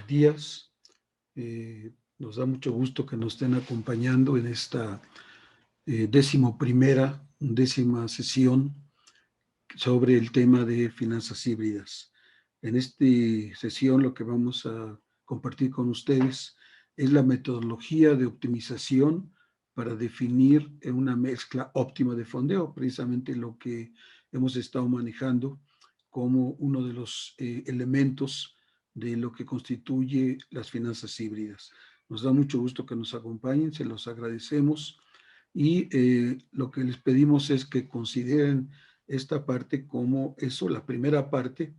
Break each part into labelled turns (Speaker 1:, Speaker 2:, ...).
Speaker 1: días. Nos da mucho gusto que nos estén acompañando en esta undécima sesión sobre el tema de finanzas híbridas. En esta sesión lo que vamos a compartir con ustedes es la metodología de optimización para definir una mezcla óptima de fondeo, precisamente lo que hemos estado manejando como uno de los elementos de lo que constituye las finanzas híbridas. Nos da mucho gusto que nos acompañen, se los agradecemos y lo que les pedimos es que consideren esta parte como eso, la primera parte,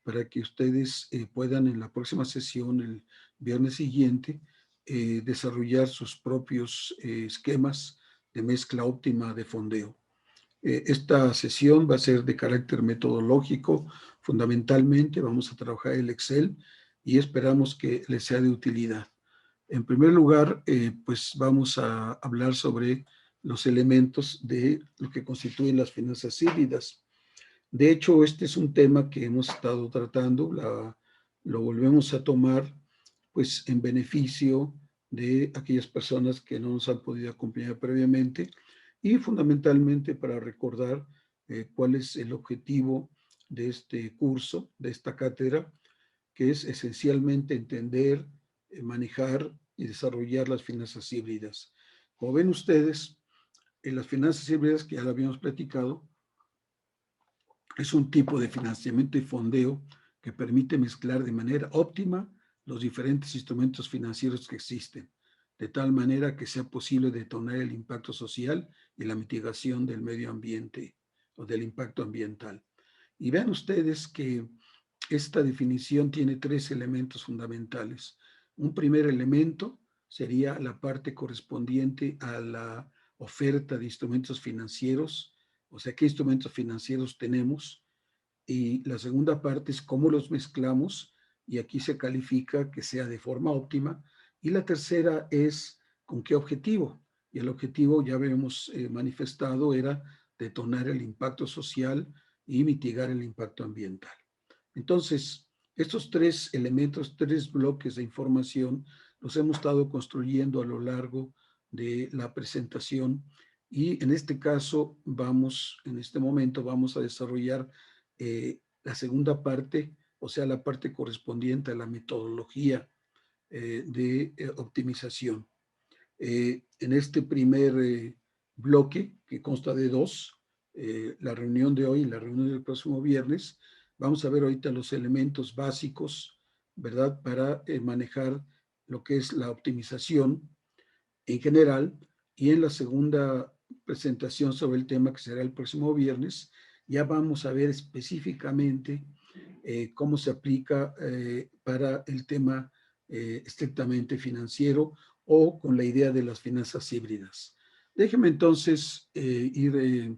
Speaker 1: para que ustedes puedan en la próxima sesión, el viernes siguiente, desarrollar sus propios esquemas de mezcla óptima de fondeo. Esta sesión va a ser de carácter metodológico, fundamentalmente vamos a trabajar el Excel y esperamos que les sea de utilidad. En primer lugar, pues vamos a hablar sobre los elementos de lo que constituyen las finanzas híbridas. De hecho, este es un tema que hemos estado tratando, lo volvemos a tomar pues en beneficio de aquellas personas que no nos han podido acompañar previamente y fundamentalmente para recordar cuál es el objetivo de este curso, de esta cátedra, que es esencialmente entender, manejar y desarrollar las finanzas híbridas. Como ven ustedes, en las finanzas híbridas, que ya lo habíamos platicado, es un tipo de financiamiento y fondeo que permite mezclar de manera óptima los diferentes instrumentos financieros que existen, de tal manera que sea posible detonar el impacto social y la mitigación del medio ambiente o del impacto ambiental. Y vean ustedes que esta definición tiene tres elementos fundamentales. Un primer elemento sería la parte correspondiente a la oferta de instrumentos financieros, o sea, qué instrumentos financieros tenemos. Y la segunda parte es cómo los mezclamos, y aquí se califica que sea de forma óptima. Y la tercera es con qué objetivo. Y el objetivo, ya habíamos manifestado, era detonar el impacto social y mitigar el impacto ambiental. Entonces, estos tres elementos, tres bloques de información, los hemos estado construyendo a lo largo de la presentación y en este caso en este momento vamos a desarrollar la segunda parte, o sea, la parte correspondiente a la metodología de optimización. En este primer bloque, que consta de dos, la reunión de hoy y la reunión del próximo viernes, vamos a ver ahorita los elementos básicos, ¿verdad?, para manejar lo que es la optimización en general, y en la segunda presentación sobre el tema, que será el próximo viernes, ya vamos a ver específicamente cómo se aplica para el tema estrictamente financiero o con la idea de las finanzas híbridas. Déjeme entonces ir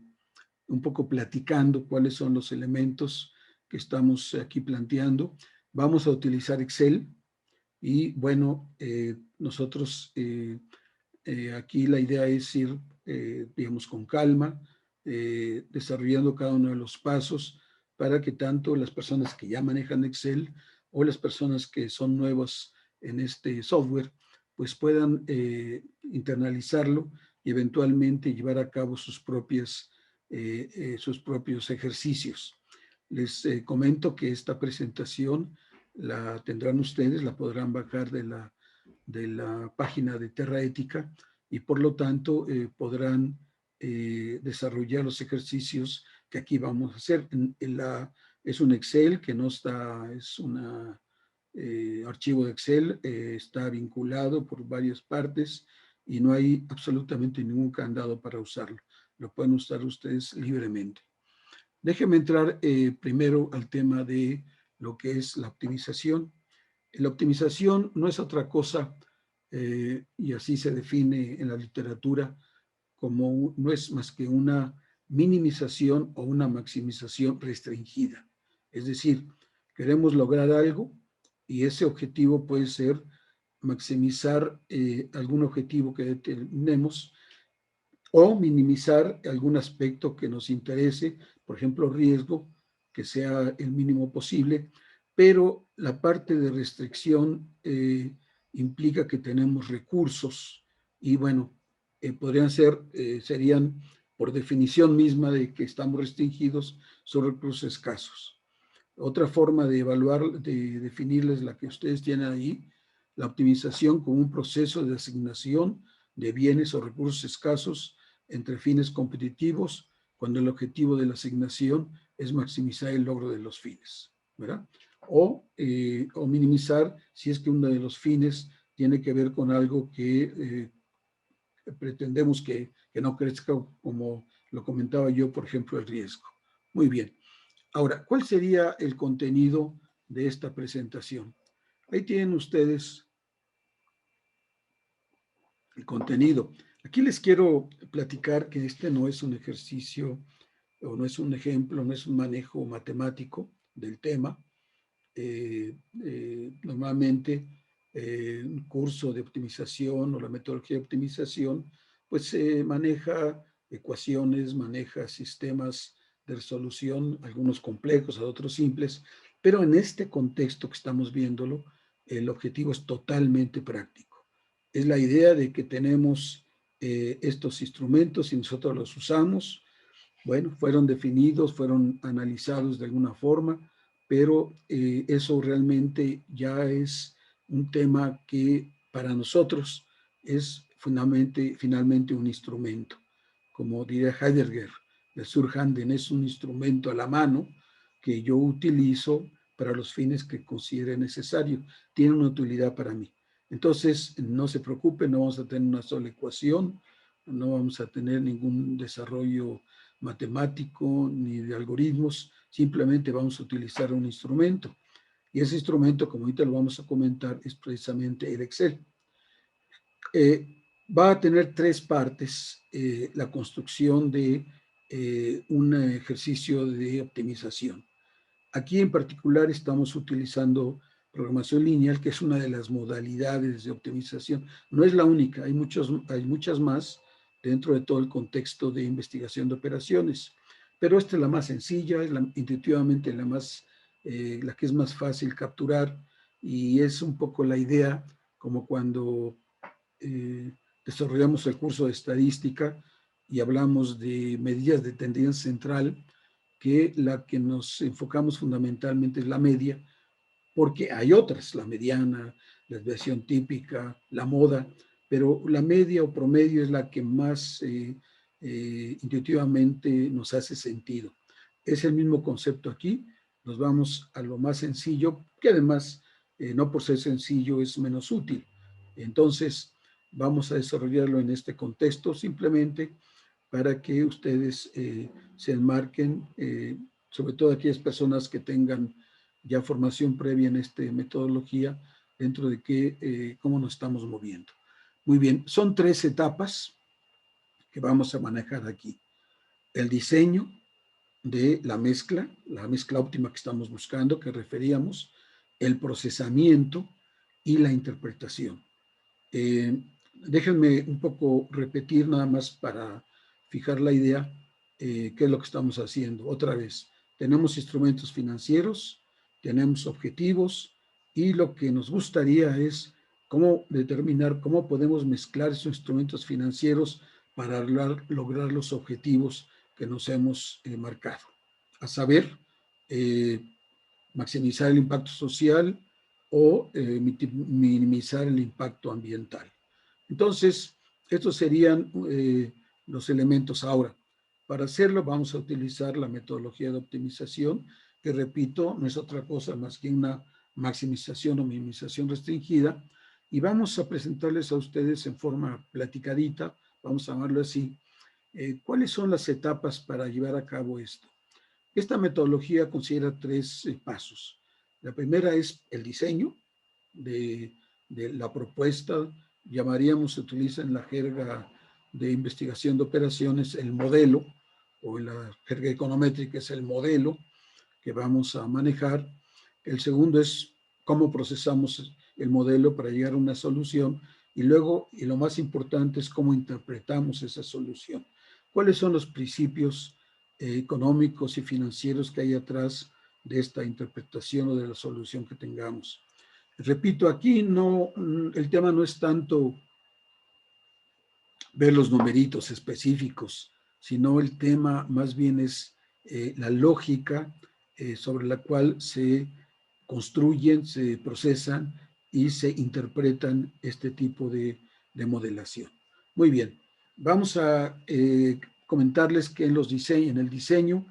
Speaker 1: un poco platicando cuáles son los elementos que estamos aquí planteando. Vamos a utilizar Excel y bueno, nosotros aquí la idea es ir, digamos, con calma, desarrollando cada uno de los pasos para que tanto las personas que ya manejan Excel o las personas que son nuevas en este software, pues puedan internalizarlo y eventualmente llevar a cabo sus propios ejercicios. Les comento que esta presentación la tendrán ustedes, la podrán bajar de la página de Terra Ética y por lo tanto podrán desarrollar los ejercicios que aquí vamos a hacer. Es un Excel que no está, es un archivo de Excel, está vinculado por varias partes y no hay absolutamente ningún candado para usarlo. Lo pueden usar ustedes libremente. Déjenme entrar primero al tema de lo que es la optimización. La optimización no es otra cosa, y así se define en la literatura, como no es más que una minimización o una maximización restringida. Es decir, queremos lograr algo y ese objetivo puede ser maximizar algún objetivo que tenemos o minimizar algún aspecto que nos interese, por ejemplo, riesgo, que sea el mínimo posible, pero la parte de restricción implica que tenemos recursos y bueno, serían por definición misma de que estamos restringidos, son recursos escasos. Otra forma de evaluar, de definirles la que ustedes tienen ahí, la optimización como un proceso de asignación de bienes o recursos escasos entre fines competitivos, cuando el objetivo de la asignación es maximizar el logro de los fines, ¿verdad? O minimizar si es que uno de los fines tiene que ver con algo que pretendemos que no crezca, como lo comentaba yo, por ejemplo, el riesgo. Muy bien. Ahora, ¿cuál sería el contenido de esta presentación? Ahí tienen ustedes el contenido. Aquí les quiero platicar que este no es un ejercicio o no es un ejemplo, no es un manejo matemático del tema. Normalmente un curso de optimización o la metodología de optimización, pues se maneja ecuaciones, maneja sistemas de resolución, algunos complejos, otros simples, pero en este contexto que estamos viéndolo, el objetivo es totalmente práctico. Es la idea de que tenemos estos instrumentos y nosotros los usamos. Bueno, fueron definidos, fueron analizados de alguna forma, pero eso realmente ya es un tema que para nosotros es finalmente un instrumento. Como diría Heidegger, el Surhanden es un instrumento a la mano que yo utilizo para los fines que considere necesario. Tiene una utilidad para mí. Entonces, no se preocupen, no vamos a tener una sola ecuación, no vamos a tener ningún desarrollo matemático ni de algoritmos, simplemente vamos a utilizar un instrumento. Y ese instrumento, como ahorita lo vamos a comentar, es precisamente el Excel. Va a tener tres partes la construcción de un ejercicio de optimización. Aquí en particular estamos utilizando programación lineal, que es una de las modalidades de optimización. No es la única, hay muchas más dentro de todo el contexto de investigación de operaciones, pero esta es la más sencilla, es intuitivamente la que es más fácil capturar y es un poco la idea como cuando desarrollamos el curso de estadística y hablamos de medidas de tendencia central, que la que nos enfocamos fundamentalmente es la media, porque hay otras, la mediana, la desviación típica, la moda, pero la media o promedio es la que más intuitivamente nos hace sentido. Es el mismo concepto aquí, nos vamos a lo más sencillo, que además, no por ser sencillo, es menos útil. Entonces, vamos a desarrollarlo en este contexto simplemente para que ustedes se enmarquen, sobre todo aquellas personas que tengan ya formación previa en esta metodología, dentro de cómo nos estamos moviendo. Muy bien, son tres etapas que vamos a manejar aquí. El diseño de la mezcla óptima que estamos buscando, que referíamos, el procesamiento y la interpretación. Déjenme un poco repetir nada más para fijar la idea, qué es lo que estamos haciendo. Otra vez, tenemos instrumentos financieros, tenemos objetivos y lo que nos gustaría es cómo determinar cómo podemos mezclar esos instrumentos financieros para lograr los objetivos que nos hemos marcado. A saber, maximizar el impacto social o minimizar el impacto ambiental. Entonces, estos serían los elementos. Ahora, para hacerlo vamos a utilizar la metodología de optimización, que repito, no es otra cosa más que una maximización o minimización restringida, y vamos a presentarles a ustedes en forma platicadita, vamos a llamarlo así, cuáles son las etapas para llevar a cabo esto. Esta metodología considera tres pasos. La primera es el diseño de la propuesta, llamaríamos, se utiliza en la jerga de investigación de operaciones, el modelo, o en la jerga econométrica es el modelo que vamos a manejar. El segundo es cómo procesamos el modelo para llegar a una solución, y luego, y lo más importante, es cómo interpretamos esa solución. ¿Cuáles son los principios económicos y financieros que hay atrás de esta interpretación o de la solución que tengamos. Repito, aquí no, el tema no es tanto ver los numeritos específicos, sino el tema más bien es la lógica sobre la cual se construyen, se procesan y se interpretan este tipo de modelación. Muy bien, vamos a comentarles que en el diseño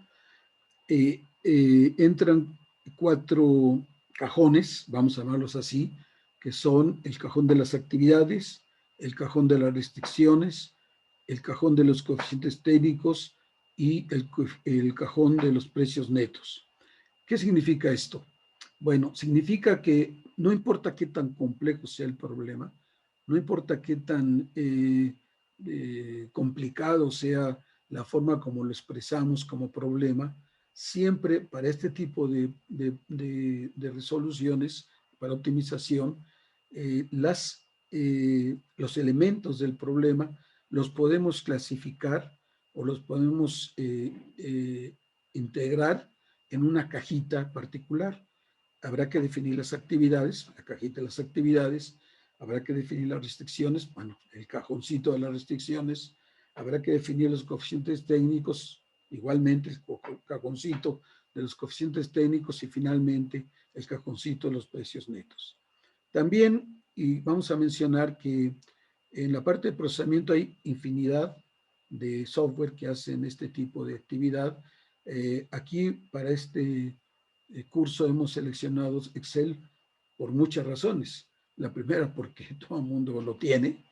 Speaker 1: entran 4 cajones, vamos a llamarlos así, que son el cajón de las actividades, el cajón de las restricciones, el cajón de los coeficientes técnicos y el cajón de los precios netos. ¿Qué significa esto? Bueno, significa que no importa qué tan complejo sea el problema, no importa qué tan complicado sea la forma como lo expresamos como problema, siempre para este tipo de resoluciones, para optimización, los elementos del problema los podemos clasificar o los podemos integrar en una cajita particular. Habrá que definir las actividades, la cajita de las actividades, habrá que definir las restricciones, bueno, el cajoncito de las restricciones, habrá que definir los coeficientes técnicos, igualmente el cajoncito de los coeficientes técnicos y finalmente el cajoncito de los precios netos. También, y vamos a mencionar que en la parte de procesamiento hay infinidad de software que hacen este tipo de actividad. Aquí para este curso hemos seleccionado Excel por muchas razones. La primera porque todo el mundo lo tiene,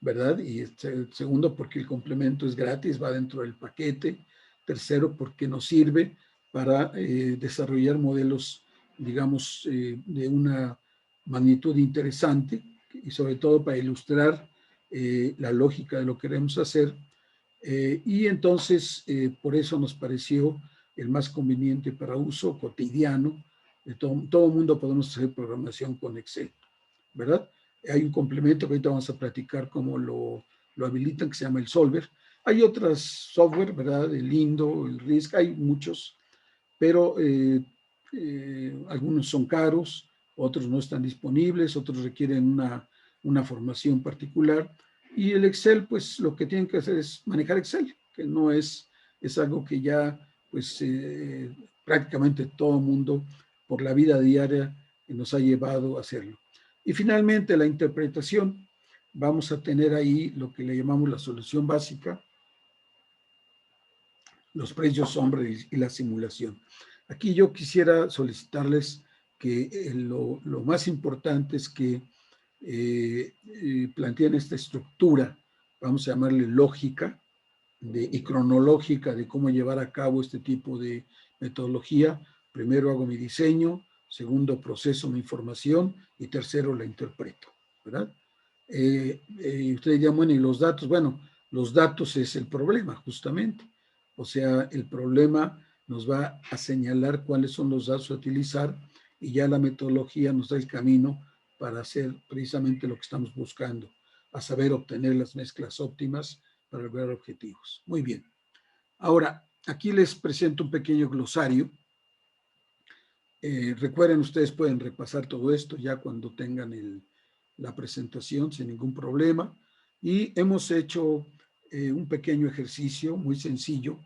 Speaker 1: ¿verdad? Y segundo porque el complemento es gratis, va dentro del paquete. Tercero porque nos sirve para desarrollar modelos, digamos, de una magnitud interesante y sobre todo para ilustrar la lógica de lo que queremos hacer. Y entonces, por eso nos pareció el más conveniente para uso cotidiano. Todo el mundo podemos hacer programación con Excel, ¿verdad? Hay un complemento que ahorita vamos a platicar cómo lo habilitan, que se llama el Solver. Hay otras software, ¿verdad? El Lindo, el RISC, hay muchos, pero algunos son caros, otros no están disponibles, otros requieren una formación particular. Y el Excel, pues lo que tienen que hacer es manejar Excel, que no es algo que ya, pues prácticamente todo el mundo por la vida diaria nos ha llevado a hacerlo. Y finalmente la interpretación, vamos a tener ahí lo que le llamamos la solución básica, los precios sombra y la simulación. Aquí yo quisiera solicitarles que lo más importante es que planteen esta estructura, vamos a llamarle lógica y cronológica de cómo llevar a cabo este tipo de metodología. Primero hago mi diseño, segundo proceso mi información y tercero la interpreto, ¿verdad? Ustedes dirán, bueno, ¿y los datos? Bueno, los datos es el problema, justamente. O sea, el problema nos va a señalar cuáles son los datos a utilizar y ya la metodología nos da el camino para hacer precisamente lo que estamos buscando, a saber obtener las mezclas óptimas para lograr objetivos. Muy bien. Ahora, aquí les presento un pequeño glosario. Recuerden, ustedes pueden repasar todo esto ya cuando tengan la presentación sin ningún problema. Y hemos hecho un pequeño ejercicio muy sencillo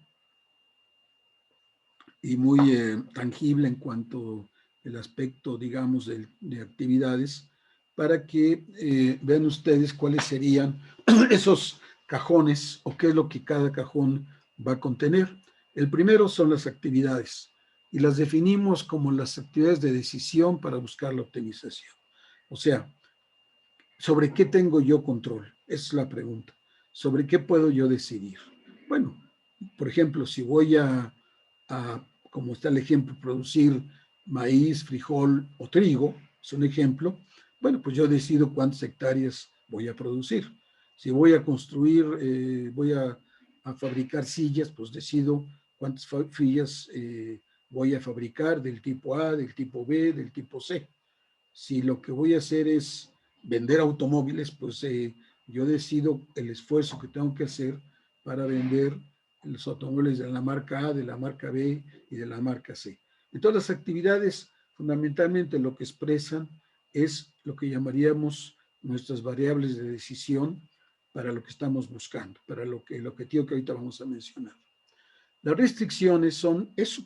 Speaker 1: y muy tangible en cuanto al aspecto, digamos, de actividades, para que vean ustedes cuáles serían esos cajones o qué es lo que cada cajón va a contener. El primero son las actividades y las definimos como las actividades de decisión para buscar la optimización. O sea, ¿sobre qué tengo yo control? Esa es la pregunta. ¿Sobre qué puedo yo decidir? Bueno, por ejemplo, si voy como está el ejemplo, producir maíz, frijol o trigo, es un ejemplo, bueno, pues yo decido cuántas hectáreas voy a producir. Si voy a construir, voy a fabricar sillas, pues decido cuántas sillas voy a fabricar del tipo A, del tipo B, del tipo C. Si lo que voy a hacer es vender automóviles, pues yo decido el esfuerzo que tengo que hacer para vender los automóviles de la marca A, de la marca B y de la marca C. Entonces, las actividades fundamentalmente lo que expresan es lo que llamaríamos nuestras variables de decisión para lo que estamos buscando, para el objetivo que ahorita vamos a mencionar. Las restricciones son eso,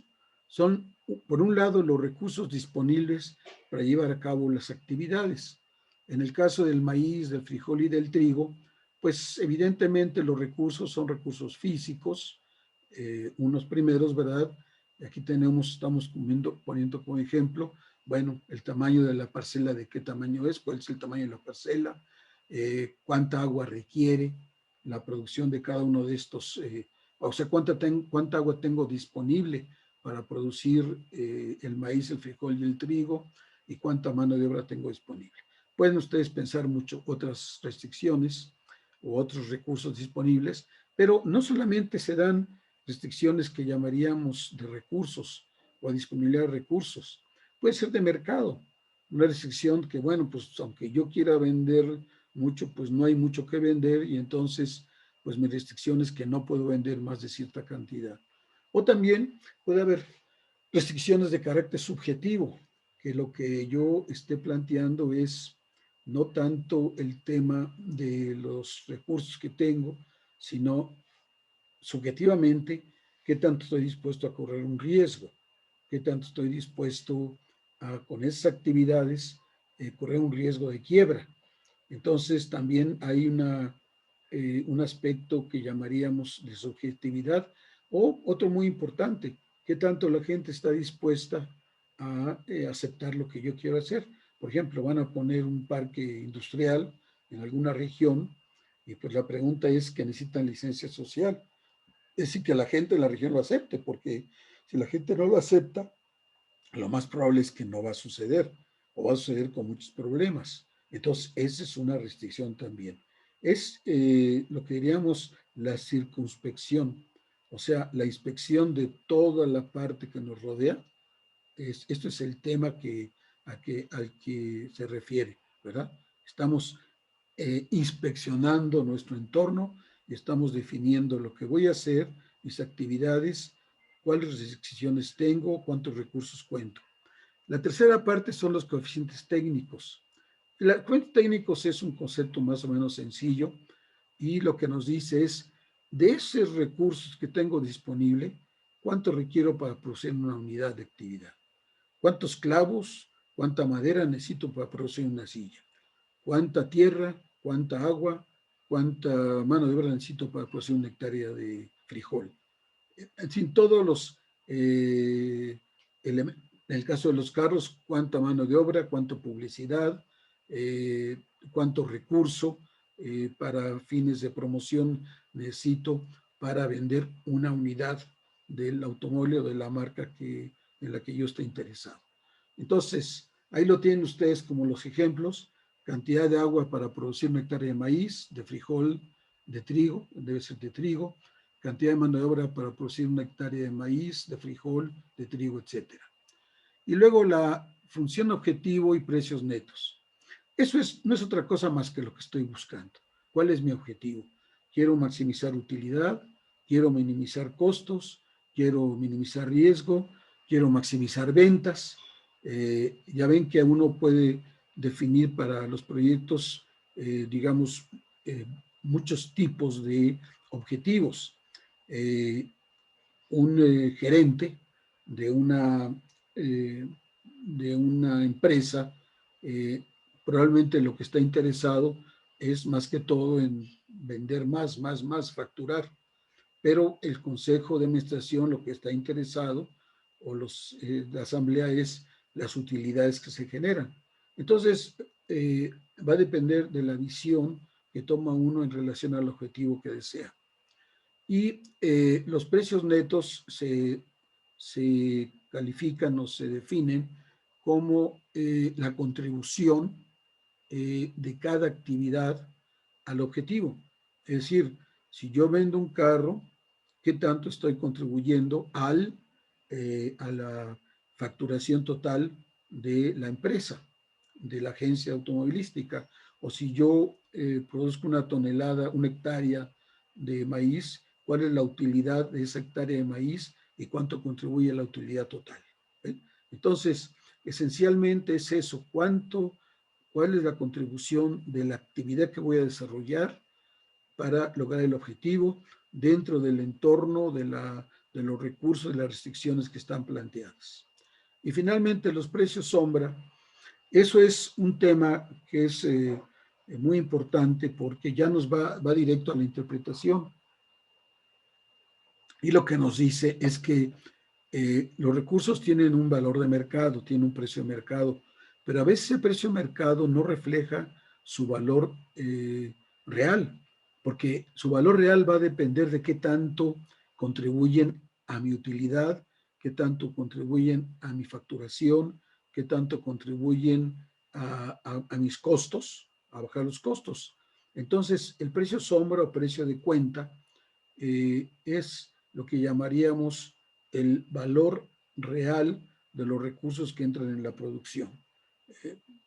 Speaker 1: son por un lado los recursos disponibles para llevar a cabo las actividades. En el caso del maíz, del frijol y del trigo, pues evidentemente los recursos son recursos físicos, unos primeros, ¿verdad? Aquí estamos poniendo como ejemplo, bueno, el tamaño de la parcela, de qué tamaño es, cuál es el tamaño de la parcela, cuánta agua requiere la producción de cada uno de estos, o sea, cuánta agua tengo disponible para producir el maíz, el frijol y el trigo, y cuánta mano de obra tengo disponible. Pueden ustedes pensar mucho otras restricciones o otros recursos disponibles, pero no solamente se dan restricciones que llamaríamos de recursos o disponibilidad de recursos, puede ser de mercado, una restricción que, bueno, pues aunque yo quiera vender mucho, pues no hay mucho que vender y entonces, pues mi restricción es que no puedo vender más de cierta cantidad. O también puede haber restricciones de carácter subjetivo, que lo que yo esté planteando es no tanto el tema de los recursos que tengo, sino subjetivamente qué tanto estoy dispuesto a correr un riesgo, qué tanto estoy dispuesto a, con esas actividades, correr un riesgo de quiebra. Entonces también hay un aspecto que llamaríamos de subjetividad, o otro muy importante, qué tanto la gente está dispuesta a aceptar lo que yo quiero hacer. Por ejemplo, van a poner un parque industrial en alguna región y pues la pregunta es que necesitan licencia social. Es decir, que la gente de la región lo acepte, porque si la gente no lo acepta, lo más probable es que no va a suceder o va a suceder con muchos problemas. Entonces, esa es una restricción también. Es lo que diríamos la circunspección, o sea, la inspección de toda la parte que nos rodea. Esto es el tema al que se refiere, ¿verdad? Estamos inspeccionando nuestro entorno y estamos definiendo lo que voy a hacer, mis actividades, cuáles restricciones tengo, cuántos recursos cuento. La tercera parte son los coeficientes técnicos. Los coeficientes técnicos es un concepto más o menos sencillo y lo que nos dice es, de esos recursos que tengo disponible, ¿cuánto requiero para producir una unidad de actividad? ¿Cuántos clavos, cuánta madera necesito para producir una silla? ¿Cuánta tierra, cuánta agua, cuánta mano de obra necesito para producir una hectárea de frijol? En fin, todos los elementos. En el caso de los carros, cuánta mano de obra, cuánta publicidad, cuánto recurso para fines de promoción necesito para vender una unidad del automóvil o de la marca en la que yo esté interesado. Entonces, ahí lo tienen ustedes como los ejemplos. Cantidad de agua para producir una hectárea de maíz, de frijol, de trigo, debe ser de trigo. Cantidad de mano de obra para producir una hectárea de maíz, de frijol, de trigo, etc. Y luego la función objetivo y precios netos. Eso no es otra cosa más que lo que estoy buscando. ¿Cuál es mi objetivo? Quiero maximizar utilidad, quiero minimizar costos, quiero minimizar riesgo, quiero maximizar ventas. Ya ven que uno puede definir para los proyectos, digamos, muchos tipos de objetivos. Un gerente de una empresa probablemente lo que está interesado es más que todo en vender más, facturar. Pero el consejo de administración lo que está interesado o la asamblea es las utilidades que se generan. Entonces, va a depender de la visión que toma uno en relación al objetivo que desea. Y los precios netos se califican o se definen como la contribución de cada actividad al objetivo. Es decir, si yo vendo un carro, ¿qué tanto estoy contribuyendo a la facturación total de la empresa, de la agencia automovilística? O si yo produzco una hectárea de maíz, ¿cuál es la utilidad de esa hectárea de maíz y cuánto contribuye a la utilidad total? Entonces, esencialmente es eso, cuál es la contribución de la actividad que voy a desarrollar para lograr el objetivo dentro del entorno de los recursos y las restricciones que están planteadas. Y finalmente, los precios sombra. Eso es un tema que es muy importante porque ya nos va directo a la interpretación. Y lo que nos dice es que los recursos tienen un valor de mercado, tienen un precio de mercado, pero a veces el precio de mercado no refleja su valor real, porque su valor real va a depender de qué tanto contribuyen a mi utilidad, qué tanto contribuyen a mi facturación, qué tanto contribuyen a mis costos, a bajar los costos. Entonces, el precio sombra o precio de cuenta es lo que llamaríamos el valor real de los recursos que entran en la producción.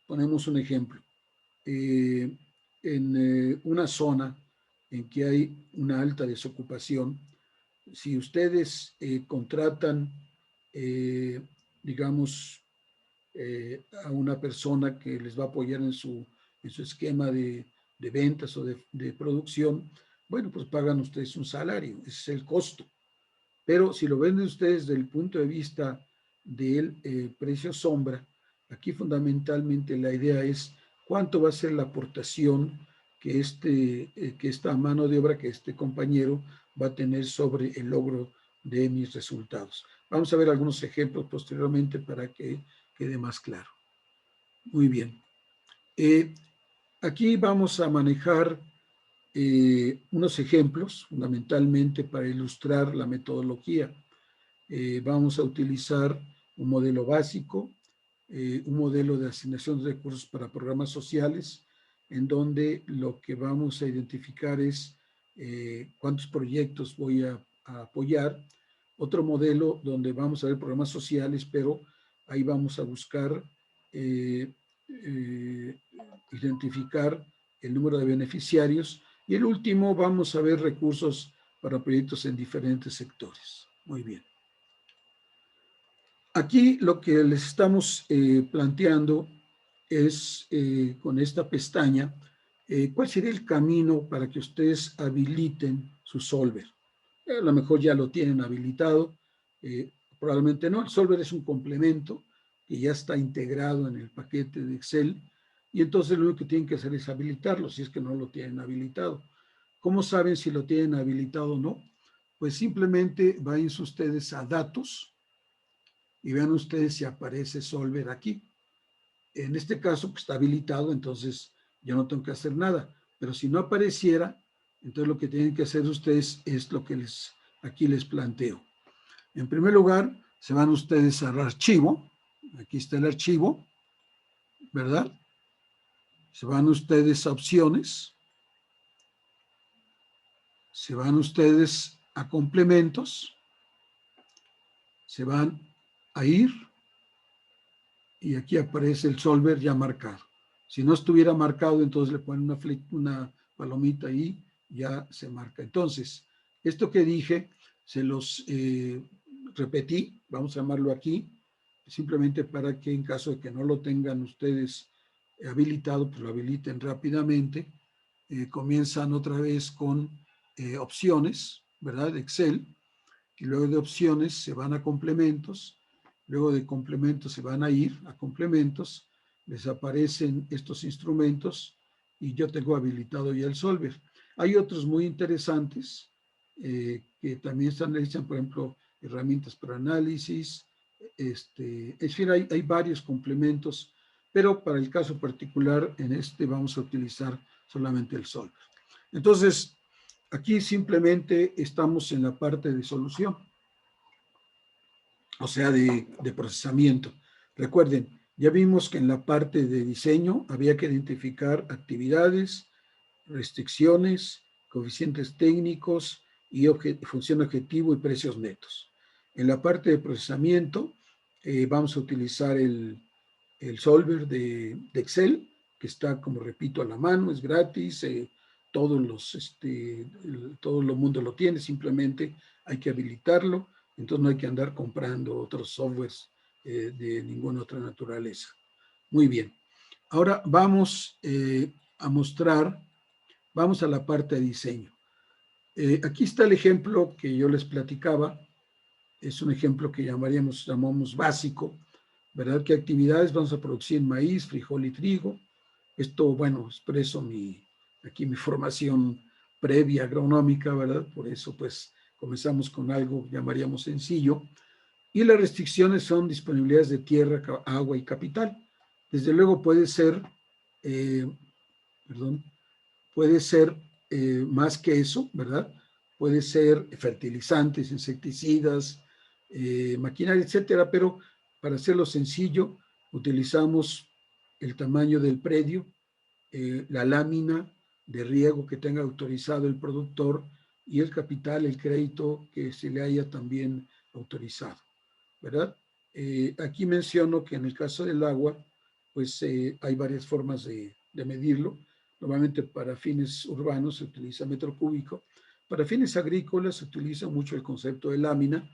Speaker 1: Ponemos un ejemplo. En una zona en que hay una alta desocupación, si ustedes contratan, digamos, a una persona que les va a apoyar en su esquema de ventas o de producción, bueno, pues pagan ustedes un salario, ese es el costo. Pero si lo ven ustedes desde el punto de vista del precio sombra, aquí fundamentalmente la idea es cuánto va a ser la aportación que, que esta mano de obra, que este compañero va a tener sobre el logro de mis resultados. Vamos a ver algunos ejemplos posteriormente para que quede más claro. Muy bien. Aquí vamos a manejar unos ejemplos, fundamentalmente para ilustrar la metodología. Vamos a utilizar un modelo básico, un modelo de asignación de recursos para programas sociales, en donde lo que vamos a identificar es cuántos proyectos voy a apoyar. Otro modelo donde vamos a ver programas sociales, pero ahí vamos a buscar identificar el número de beneficiarios. Y el último, vamos a ver recursos para proyectos en diferentes sectores. Muy bien. Aquí lo que les estamos planteando es, con esta pestaña, cuál sería el camino para que ustedes habiliten su Solver. A lo mejor ya lo tienen habilitado, probablemente no. El Solver es un complemento que ya está integrado en el paquete de Excel y entonces lo único que tienen que hacer es habilitarlo si es que no lo tienen habilitado. ¿Cómo saben si lo tienen habilitado o no? Pues simplemente vayan ustedes a Datos y vean ustedes si aparece Solver aquí. En este caso pues, está habilitado, entonces yo no tengo que hacer nada. Pero si no apareciera, entonces lo que tienen que hacer ustedes es lo que aquí les planteo. En primer lugar, se van ustedes al archivo. Aquí está el archivo, ¿verdad? Se van ustedes a opciones. Se van ustedes a complementos. Se van a ir. Y aquí aparece el Solver ya marcado. Si no estuviera marcado, entonces le ponen una palomita ahí, ya se marca. Entonces, esto que dije, se los repetí, vamos a llamarlo aquí, simplemente para que en caso de que no lo tengan ustedes habilitado, pues lo habiliten rápidamente. Comienzan otra vez con opciones, ¿verdad? De Excel, y luego de opciones se van a complementos. Luego de complementos se van a ir a complementos, les aparecen estos instrumentos y yo tengo habilitado ya el Solver. Hay otros muy interesantes que también están realizando, por ejemplo, herramientas para análisis. En fin, hay varios complementos, pero para el caso particular, en este vamos a utilizar solamente el Solver. Entonces, aquí simplemente estamos en la parte de solución, o sea, de procesamiento. Recuerden, ya vimos que en la parte de diseño había que identificar actividades, restricciones, coeficientes técnicos y función objetivo y precios netos. En la parte de procesamiento vamos a utilizar el Solver de Excel, que está, como repito, a la mano, es gratis, todo el mundo lo tiene, simplemente hay que habilitarlo, entonces no hay que andar comprando otros softwares de ninguna otra naturaleza. Muy bien. Ahora vamos a mostrar, vamos a la parte de diseño. Aquí está el ejemplo que yo les platicaba. Es un ejemplo que llamamos básico, ¿verdad? ¿Qué actividades vamos a producir? Maíz, frijol y trigo. Esto, bueno, expreso aquí mi formación previa agronómica, ¿verdad? Por eso, pues, comenzamos con algo que llamaríamos sencillo. Y las restricciones son disponibilidades de tierra, agua y capital. Desde luego puede ser, puede ser más que eso, ¿verdad? Puede ser fertilizantes, insecticidas, maquinaria, etcétera, pero para hacerlo sencillo, utilizamos el tamaño del predio, la lámina de riego que tenga autorizado el productor y el capital, el crédito que se le haya también autorizado, ¿verdad? Aquí menciono que en el caso del agua, pues hay varias formas de medirlo. Normalmente para fines urbanos se utiliza metro cúbico. Para fines agrícolas se utiliza mucho el concepto de lámina,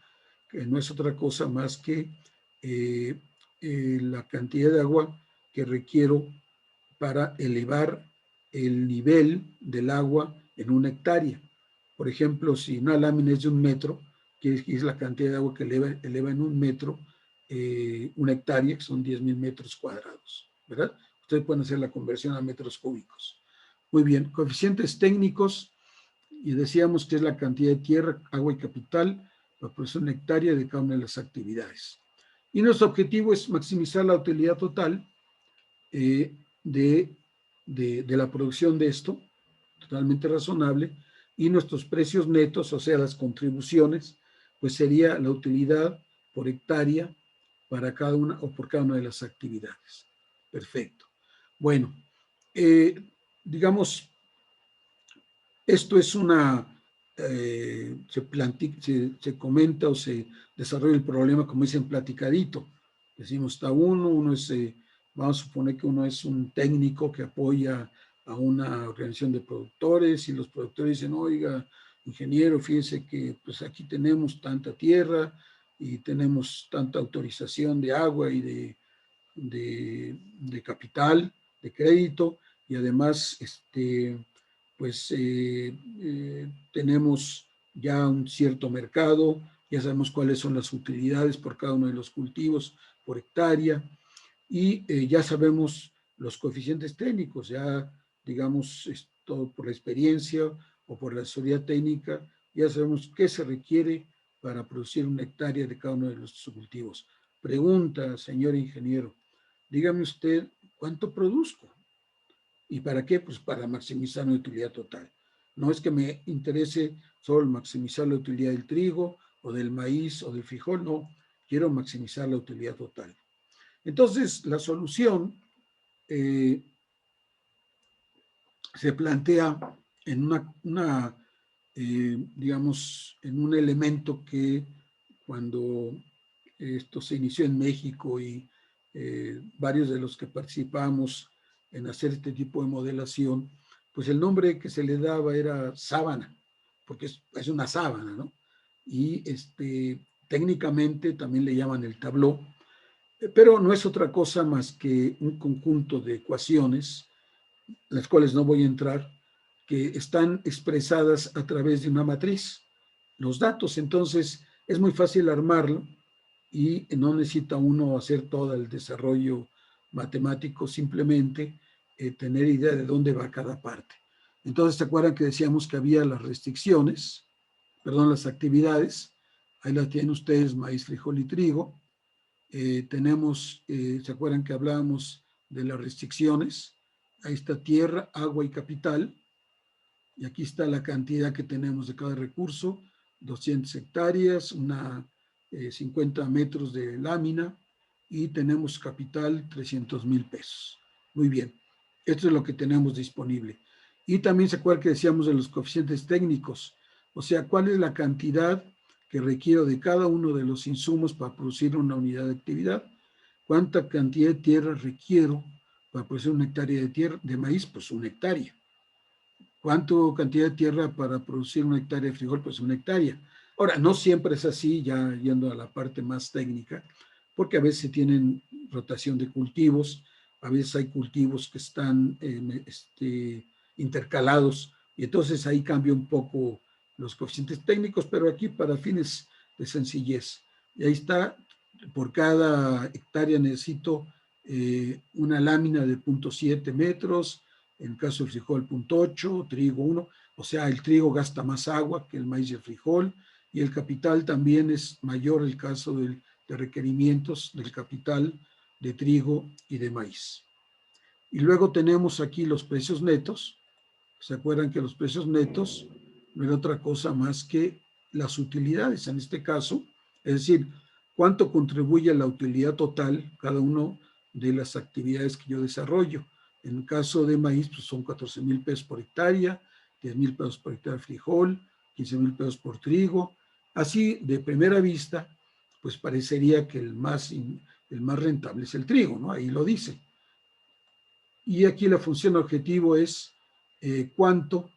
Speaker 1: que no es otra cosa más que la cantidad de agua que requiero para elevar el nivel del agua en una hectárea. Por ejemplo, si una lámina es de 1 metro, que es la cantidad de agua que eleva en 1 metro una hectárea, que son 10,000 metros cuadrados, ¿verdad? Ustedes pueden hacer la conversión a metros cúbicos. Muy bien, coeficientes técnicos, y decíamos que es la cantidad de tierra, agua y capital para producir una hectárea de cada una de las actividades. Y nuestro objetivo es maximizar la utilidad total de la producción de esto, totalmente razonable, y nuestros precios netos, o sea, las contribuciones, pues sería la utilidad por hectárea para cada una o por cada una de las actividades. Perfecto. Bueno, digamos, esto es se comenta o se desarrolla el problema, como dicen, platicadito. Decimos, está uno es, vamos a suponer que uno es un técnico que apoya a una organización de productores y los productores dicen, oiga, ingeniero, fíjese que pues aquí tenemos tanta tierra y tenemos tanta autorización de agua y de capital, de crédito, y además pues tenemos ya un cierto mercado, ya sabemos cuáles son las utilidades por cada uno de los cultivos por hectárea, y ya sabemos los coeficientes técnicos, ya digamos esto por la experiencia o por la asesoría técnica, ya sabemos qué se requiere para producir una hectárea de cada uno de los cultivos. Pregunta, señor ingeniero, dígame usted, ¿cuánto produzco? ¿Y para qué? Pues para maximizar mi utilidad total. No es que me interese solo maximizar la utilidad del trigo o del maíz o del frijol, no, quiero maximizar la utilidad total. Entonces, la solución se plantea en digamos, en un elemento que cuando esto se inició en México y varios de los que participamos en hacer este tipo de modelación, pues el nombre que se le daba era sábana, porque es una sábana, ¿no? Y técnicamente también le llaman el tabló, pero no es otra cosa más que un conjunto de ecuaciones, las cuales no voy a entrar, que están expresadas a través de una matriz. Los datos, entonces, es muy fácil armarlo y no necesita uno hacer todo el desarrollo matemático, simplemente tener idea de dónde va cada parte. Entonces, ¿se acuerdan que decíamos que había las restricciones, perdón, las actividades? Ahí las tienen ustedes, maíz, frijol y trigo. Tenemos, ¿se acuerdan que hablábamos de las restricciones? Ahí está tierra, agua y capital. Y aquí está la cantidad que tenemos de cada recurso, 200 hectáreas, 50 metros de lámina y tenemos capital 300,000 pesos. Muy bien, esto es lo que tenemos disponible. Y también se acuerdan que decíamos de los coeficientes técnicos, o sea, cuál es la cantidad que requiero de cada uno de los insumos para producir una unidad de actividad. ¿Cuánta cantidad de tierra requiero para producir una hectárea de tierra de maíz? Pues 1 hectárea. ¿Cuánto cantidad de tierra para producir 1 hectárea de frijol? Pues 1 hectárea. Ahora, no siempre es así, ya yendo a la parte más técnica, porque a veces tienen rotación de cultivos, a veces hay cultivos que están intercalados, y entonces ahí cambia un poco los coeficientes técnicos, pero aquí para fines de sencillez. Y ahí está, por cada hectárea necesito una lámina de 0.7 metros, en el caso del frijol 0.8, trigo 1, o sea, el trigo gasta más agua que el maíz y el frijol, y el capital también es mayor el caso de requerimientos del capital de trigo y de maíz. Y luego tenemos aquí los precios netos. ¿Se acuerdan que los precios netos no era otra cosa más que las utilidades en este caso? Es decir, cuánto contribuye a la utilidad total cada uno de las actividades que yo desarrollo. En el caso de maíz, pues son 14,000 pesos por hectárea, 10,000 pesos por hectárea de frijol, 15,000 pesos por trigo. Así, de primera vista, pues parecería que el más rentable es el trigo, ¿no? Ahí lo dice. Y aquí la función objetivo es cuánto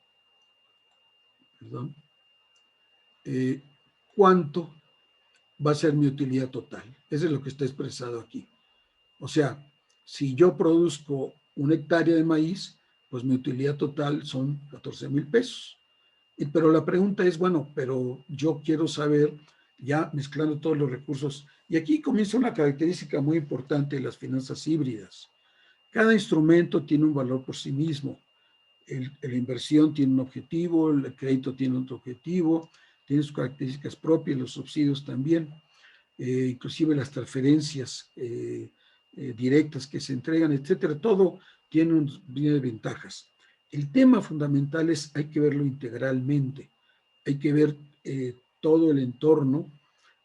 Speaker 1: va a ser mi utilidad total. Eso es lo que está expresado aquí. O sea, si yo produzco una hectárea de maíz, pues mi utilidad total son 14,000 pesos. Pero la pregunta es, bueno, pero yo quiero saber, ya mezclando todos los recursos, y aquí comienza una característica muy importante de las finanzas híbridas. Cada instrumento tiene un valor por sí mismo. La inversión tiene un objetivo, el crédito tiene otro objetivo, tiene sus características propias, los subsidios también, inclusive las transferencias directas que se entregan, etcétera. Todo tiene ventajas. El tema fundamental es hay que verlo integralmente, hay que ver todo el entorno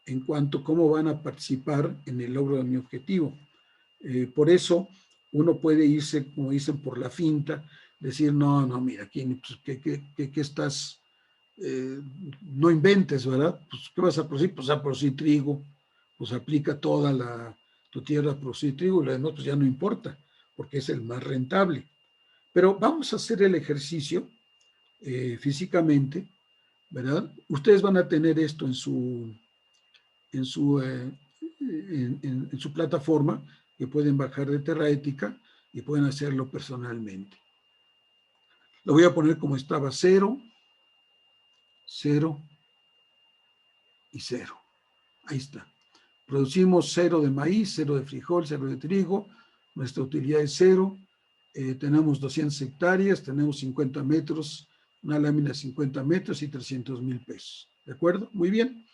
Speaker 1: en cuanto a cómo van a participar en el logro de mi objetivo. Por eso uno puede irse, como dicen, por la finta, decir, no, mira, pues, ¿qué estás? No inventes, ¿verdad? Pues, ¿qué vas a producir? Pues a producir trigo, pues aplica toda tu tierra a producir trigo, y lo demás pues ya no importa, porque es el más rentable. Pero vamos a hacer el ejercicio físicamente, ¿verdad? Ustedes van a tener esto en su plataforma, que pueden bajar de Terraética y pueden hacerlo personalmente. Lo voy a poner como estaba: 0, 0 y 0. Ahí está. Producimos 0 de maíz, 0 de frijol, 0 de trigo. Nuestra utilidad es 0. Tenemos 200 hectáreas, tenemos 50 metros, una lámina de 50 metros y 300,000 pesos. ¿De acuerdo? Muy bien.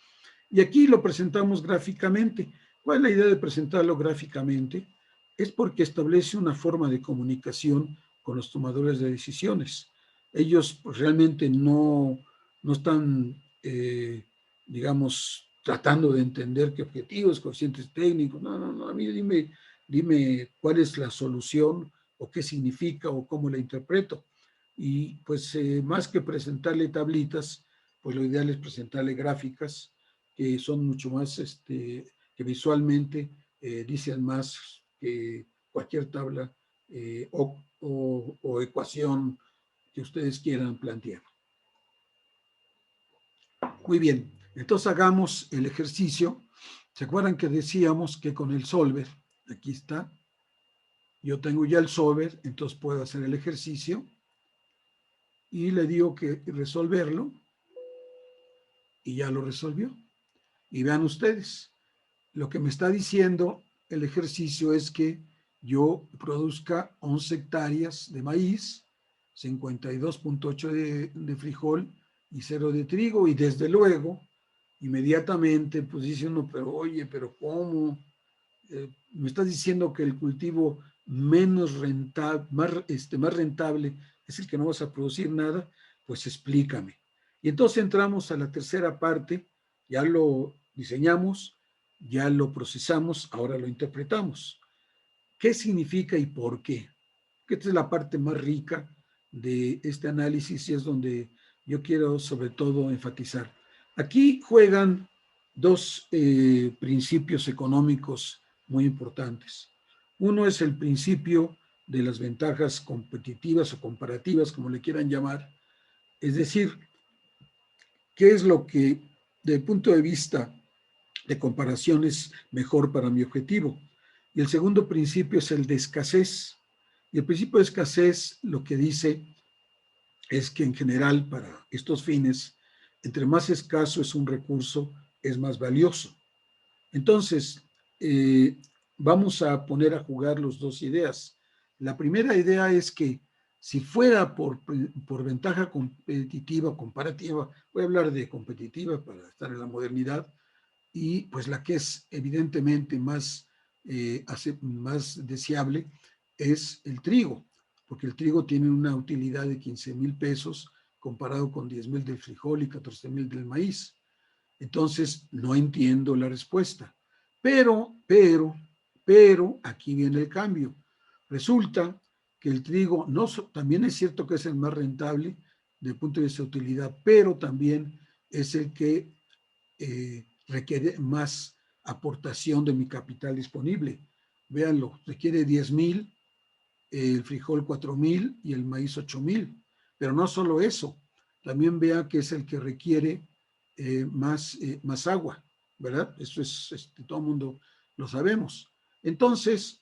Speaker 1: Y aquí lo presentamos gráficamente. ¿Cuál es la idea de presentarlo gráficamente? Es porque establece una forma de comunicación con los tomadores de decisiones. Ellos pues, realmente no están, digamos, tratando de entender qué objetivos, coeficientes técnicos. No, a mí dime cuál es la solución o qué significa o cómo la interpreto. Y pues más que presentarle tablitas, pues lo ideal es presentarle gráficas que son mucho más, que visualmente dicen más que cualquier tabla o ecuación que ustedes quieran plantear. Muy bien, entonces hagamos el ejercicio. ¿Se acuerdan que decíamos que con el solver, aquí está, yo tengo ya el solver, entonces puedo hacer el ejercicio y le digo que resolverlo y ya lo resolvió. Y vean ustedes, lo que me está diciendo el ejercicio es que yo produzca 11 hectáreas de maíz, 52,8 de frijol y 0 de trigo, y desde luego, inmediatamente, pues dice uno, pero oye, pero ¿cómo? Me estás diciendo que el cultivo menos rentable, más rentable es el que no vas a producir nada, pues explícame. Y entonces entramos a la tercera parte, ya lo diseñamos, ya lo procesamos, ahora lo interpretamos. ¿Qué significa y por qué? Que esta es la parte más rica de este análisis y es donde yo quiero sobre todo enfatizar. Aquí juegan dos principios económicos muy importantes. Uno es el principio de las ventajas competitivas o comparativas, como le quieran llamar, es decir, qué es lo que, desde el punto de vista de comparación es mejor para mi objetivo. Y el segundo principio es el de escasez. Y el principio de escasez lo que dice es que en general para estos fines, entre más escaso es un recurso, es más valioso. Entonces, vamos a poner a jugar las dos ideas. La primera idea es que si fuera por ventaja competitiva, comparativa, voy a hablar de competitiva para estar en la modernidad, y pues la que es evidentemente más deseable es el trigo, porque el trigo tiene una utilidad de 15,000 pesos comparado con 10,000 del frijol y 14,000 del maíz. Entonces, no entiendo la respuesta. Pero, aquí viene el cambio. Resulta que el trigo también es cierto que es el más rentable desde el punto de vista de utilidad, pero también es el que requiere más aportación de mi capital disponible. Véanlo, requiere 10,000, el frijol 4,000 y el maíz 8,000. Pero no solo eso, también vean que es el que requiere más agua, ¿verdad? Eso es todo el mundo lo sabemos. Entonces,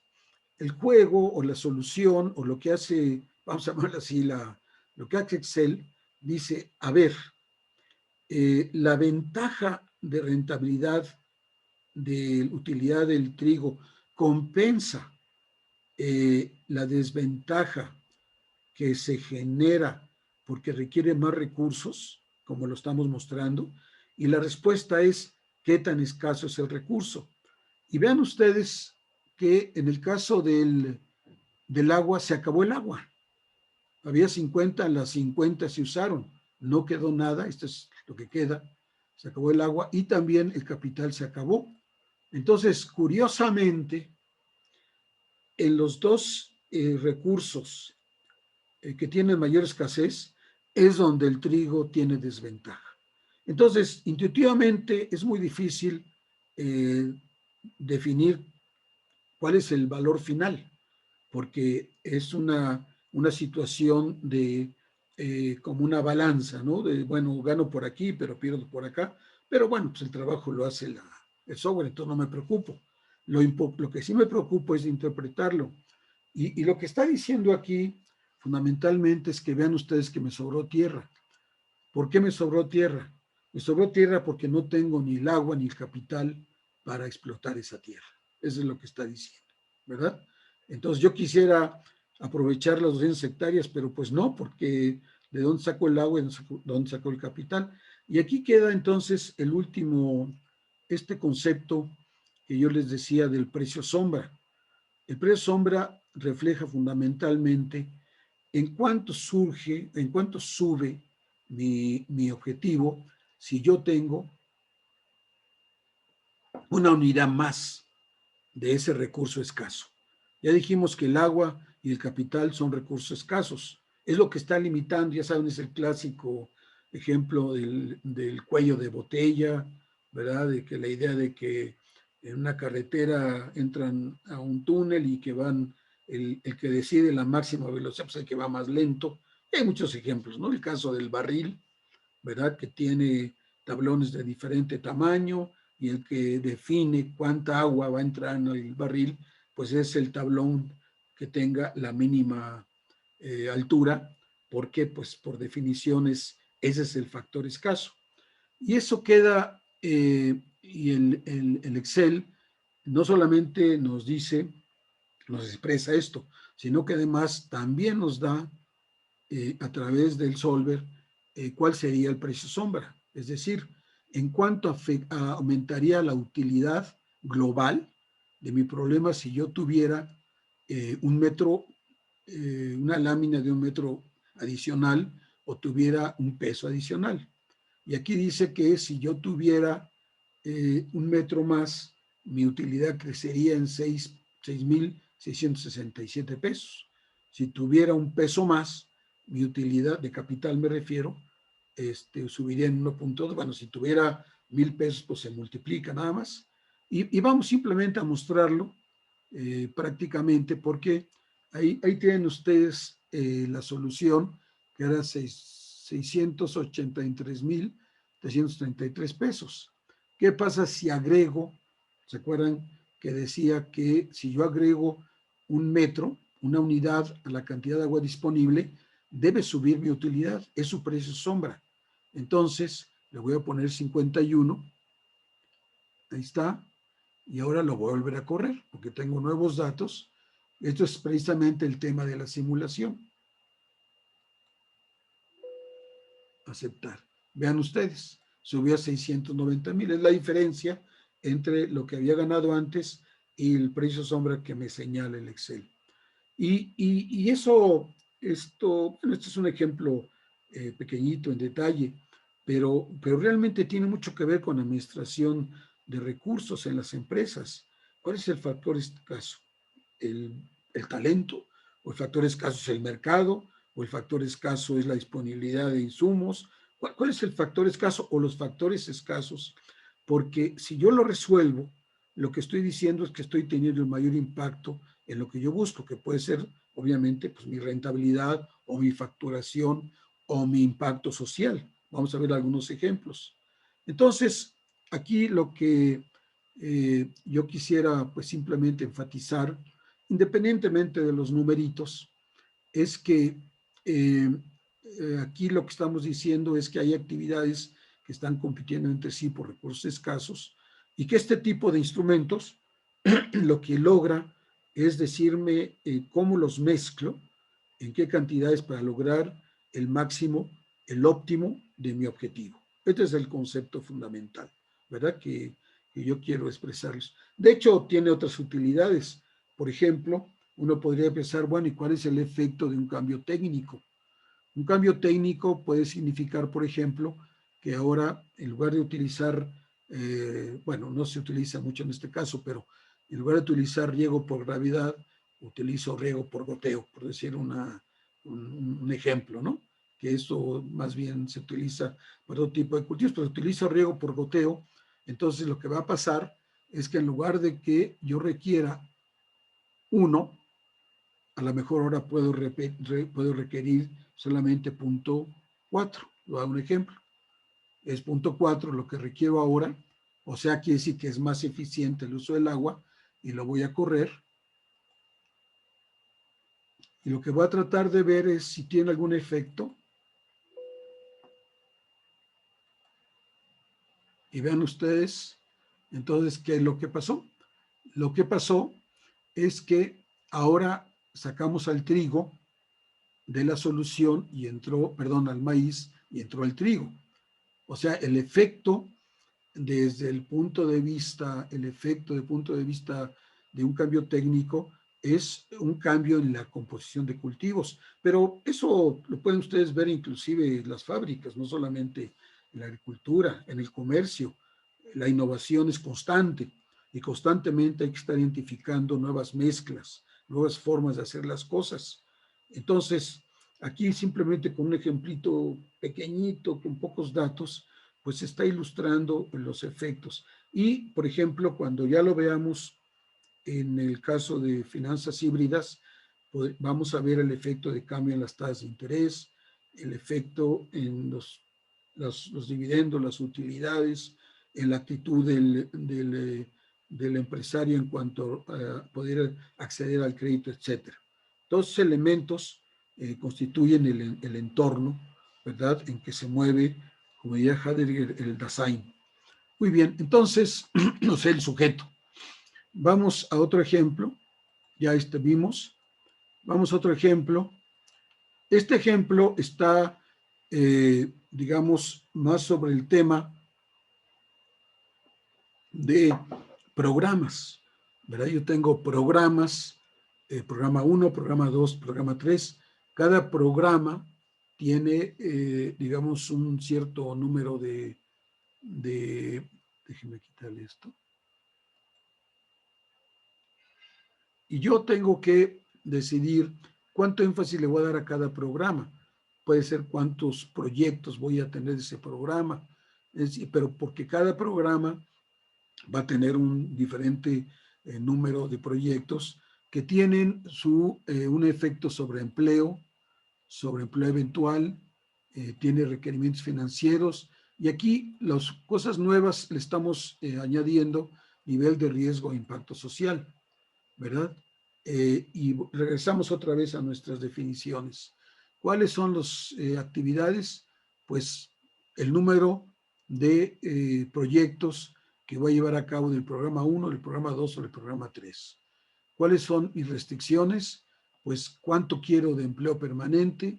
Speaker 1: el juego o la solución o lo que hace, vamos a llamarlo así, lo que hace Excel, dice, a ver, la ventaja de rentabilidad de utilidad del trigo compensa la desventaja que se genera porque requiere más recursos, como lo estamos mostrando, y la respuesta es qué tan escaso es el recurso. Y vean ustedes que en el caso del agua se acabó el agua. Había 50, las 50 se usaron, no quedó nada, esto es lo que queda, se acabó el agua y también el capital se acabó. Entonces, curiosamente, en los dos recursos que tienen mayor escasez, es donde el trigo tiene desventaja. Entonces, intuitivamente es muy difícil definir cuál es el valor final, porque es una situación de como una balanza, ¿no? De, bueno, gano por aquí, pero pierdo por acá. Pero bueno, pues el trabajo lo hace el software, entonces no me preocupo. Lo que sí me preocupo es de interpretarlo. Y lo que está diciendo aquí, fundamentalmente, es que vean ustedes que me sobró tierra. ¿Por qué me sobró tierra? Me sobró tierra porque no tengo ni el agua ni el capital para explotar esa tierra. Eso es lo que está diciendo, ¿verdad? Entonces yo quisiera aprovechar las 200 hectáreas, pero pues no, porque ¿de dónde saco el agua y de dónde saco el capital? Y aquí queda entonces el último, este concepto que yo les decía del precio sombra. El precio sombra refleja fundamentalmente en cuánto sube mi objetivo si yo tengo una unidad más de ese recurso escaso. Ya dijimos que el agua y el capital son recursos escasos. Es lo que está limitando, ya saben, es el clásico ejemplo del cuello de botella, ¿verdad? De que la idea de que en una carretera entran a un túnel y que van, el que decide la máxima velocidad, pues el que va más lento. Y hay muchos ejemplos, ¿no? El caso del barril, ¿verdad? Que tiene tablones de diferente tamaño y el que define cuánta agua va a entrar en el barril, pues es el tablón que tenga la mínima altura, porque pues por definiciones ese es el factor escaso. Y eso queda, y el Excel no solamente nos dice, nos expresa esto, sino que además también nos da a través del solver cuál sería el precio sombra, es decir, en cuánto aumentaría la utilidad global de mi problema si yo tuviera un metro, una lámina de 1 metro adicional o tuviera un peso adicional. Y aquí dice que si yo tuviera 1 metro más, mi utilidad crecería en 6,667 pesos. Si tuviera un peso más, mi utilidad de capital me refiero, subiría en 1.2. Bueno, si tuviera 1,000 pesos, pues se multiplica nada más. Y vamos simplemente a mostrarlo prácticamente porque ahí tienen ustedes la solución, que era 683,333 pesos. ¿Qué pasa si agrego? ¿Se acuerdan que decía que si yo agrego un metro, una unidad a la cantidad de agua disponible, debe subir mi utilidad? Es su precio sombra. Entonces, le voy a poner 51. Ahí está. Y ahora lo voy a volver a correr porque tengo nuevos datos. Esto es precisamente el tema de la simulación. Aceptar. Vean ustedes, subió a 690,000. Es la diferencia entre lo que había ganado antes y el precio sombra que me señala el Excel. Y eso, bueno, este es un ejemplo pequeñito en detalle, pero realmente tiene mucho que ver con la administración de recursos en las empresas. ¿Cuál es el factor escaso? El talento, o el factor escaso es el mercado, o el factor escaso es la disponibilidad de insumos. ¿Cuál es el factor escaso o los factores escasos? Porque si yo lo resuelvo, lo que estoy diciendo es que estoy teniendo el mayor impacto en lo que yo busco, que puede ser, obviamente, pues mi rentabilidad o mi facturación o mi impacto social. Vamos a ver algunos ejemplos. Entonces, aquí lo que yo quisiera pues simplemente enfatizar, independientemente de los numeritos, es que aquí lo que estamos diciendo es que hay actividades que están compitiendo entre sí por recursos escasos y que este tipo de instrumentos lo que logra es decirme cómo los mezclo, en qué cantidades para lograr el máximo, el óptimo de mi objetivo. Este es el concepto fundamental, ¿verdad? Que yo quiero expresarles. De hecho, tiene otras utilidades. Por ejemplo, uno podría pensar, bueno, ¿y cuál es el efecto de un cambio técnico? Un cambio técnico puede significar, por ejemplo, que ahora en lugar de utilizar, bueno, no se utiliza mucho en este caso, pero en lugar de utilizar riego por gravedad, utilizo riego por goteo, por decir un ejemplo, ¿no? Que eso más bien se utiliza para otro tipo de cultivos, pero utilizo riego por goteo, entonces lo que va a pasar es que en lugar de que yo requiera 1, a lo mejor ahora puedo requerir solamente 0.4. Lo hago un ejemplo. Es 0.4 lo que requiero ahora, o sea, quiere decir que es más eficiente el uso del agua y lo voy a correr. Y lo que voy a tratar de ver es si tiene algún efecto. Y vean ustedes, entonces, ¿qué es lo que pasó? Lo que pasó es que ahora sacamos al trigo de la solución y entró, perdón, al maíz y entró al trigo. O sea, el efecto desde el punto de vista, el efecto de punto de vista de un cambio técnico es un cambio en la composición de cultivos. Pero eso lo pueden ustedes ver inclusive en las fábricas, no solamente en la agricultura, en el comercio. La innovación es constante y constantemente hay que estar identificando nuevas mezclas, nuevas formas de hacer las cosas. Entonces, aquí simplemente con un ejemplito pequeñito, con pocos datos, pues está ilustrando los efectos. Y, por ejemplo, cuando ya lo veamos en el caso de finanzas híbridas, pues vamos a ver el efecto de cambio en las tasas de interés, el efecto en los dividendos, las utilidades, en la actitud del empresario en cuanto a poder acceder al crédito, etc. Todos esos elementos constituyen el entorno, ¿verdad?, en que se mueve, como diría Heidegger, el Dasein. Muy bien, entonces, no sé, el sujeto. Vamos a otro ejemplo. Ya vimos. Vamos a otro ejemplo. Este ejemplo está, digamos, más sobre el tema de programas, ¿verdad? Yo tengo programas, programa 1, programa 2, programa 3. Cada programa tiene, digamos, un cierto número déjeme quitarle esto. Y yo tengo que decidir cuánto énfasis le voy a dar a cada programa. Puede ser cuántos proyectos voy a tener de ese programa, pero porque cada programa va a tener un diferente número de proyectos que tienen un efecto sobre empleo eventual, tiene requerimientos financieros Y aquí las cosas nuevas le estamos añadiendo nivel de riesgo e impacto social, ¿verdad? Y regresamos otra vez a nuestras definiciones. ¿Cuáles son las actividades? Pues el número de proyectos que voy a llevar a cabo del programa 1, del programa 2 o del programa 3. ¿Cuáles son mis restricciones? Pues cuánto quiero de empleo permanente,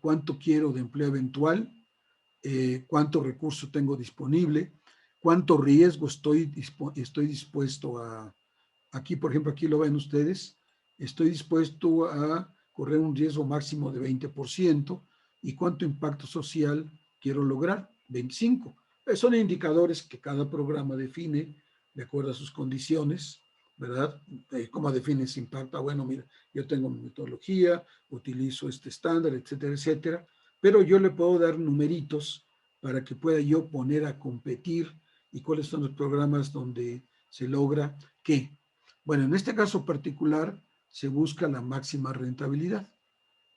Speaker 1: cuánto quiero de empleo eventual, cuánto recurso tengo disponible, cuánto riesgo estoy dispuesto a, aquí por ejemplo, aquí lo ven ustedes, estoy dispuesto a correr un riesgo máximo de 20% y cuánto impacto social quiero lograr, 25%. Son indicadores que cada programa define de acuerdo a sus condiciones, ¿verdad? ¿Cómo defines impacto? Bueno, mira, yo tengo mi metodología, utilizo este estándar, etcétera, etcétera, pero yo le puedo dar numeritos para que pueda yo poner a competir y cuáles son los programas donde se logra qué. Bueno, en este caso particular se busca la máxima rentabilidad,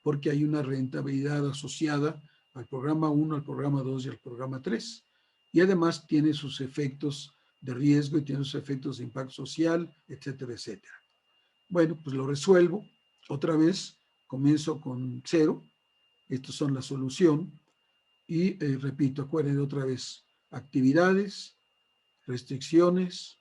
Speaker 1: porque hay una rentabilidad asociada al programa 1, al programa 2 y al programa 3. Y además tiene sus efectos de riesgo y tiene sus efectos de impacto social, etcétera, etcétera. Bueno, pues lo resuelvo. Otra vez comienzo con 0. Estas son la solución. Y repito, acuérdense otra vez, actividades, restricciones,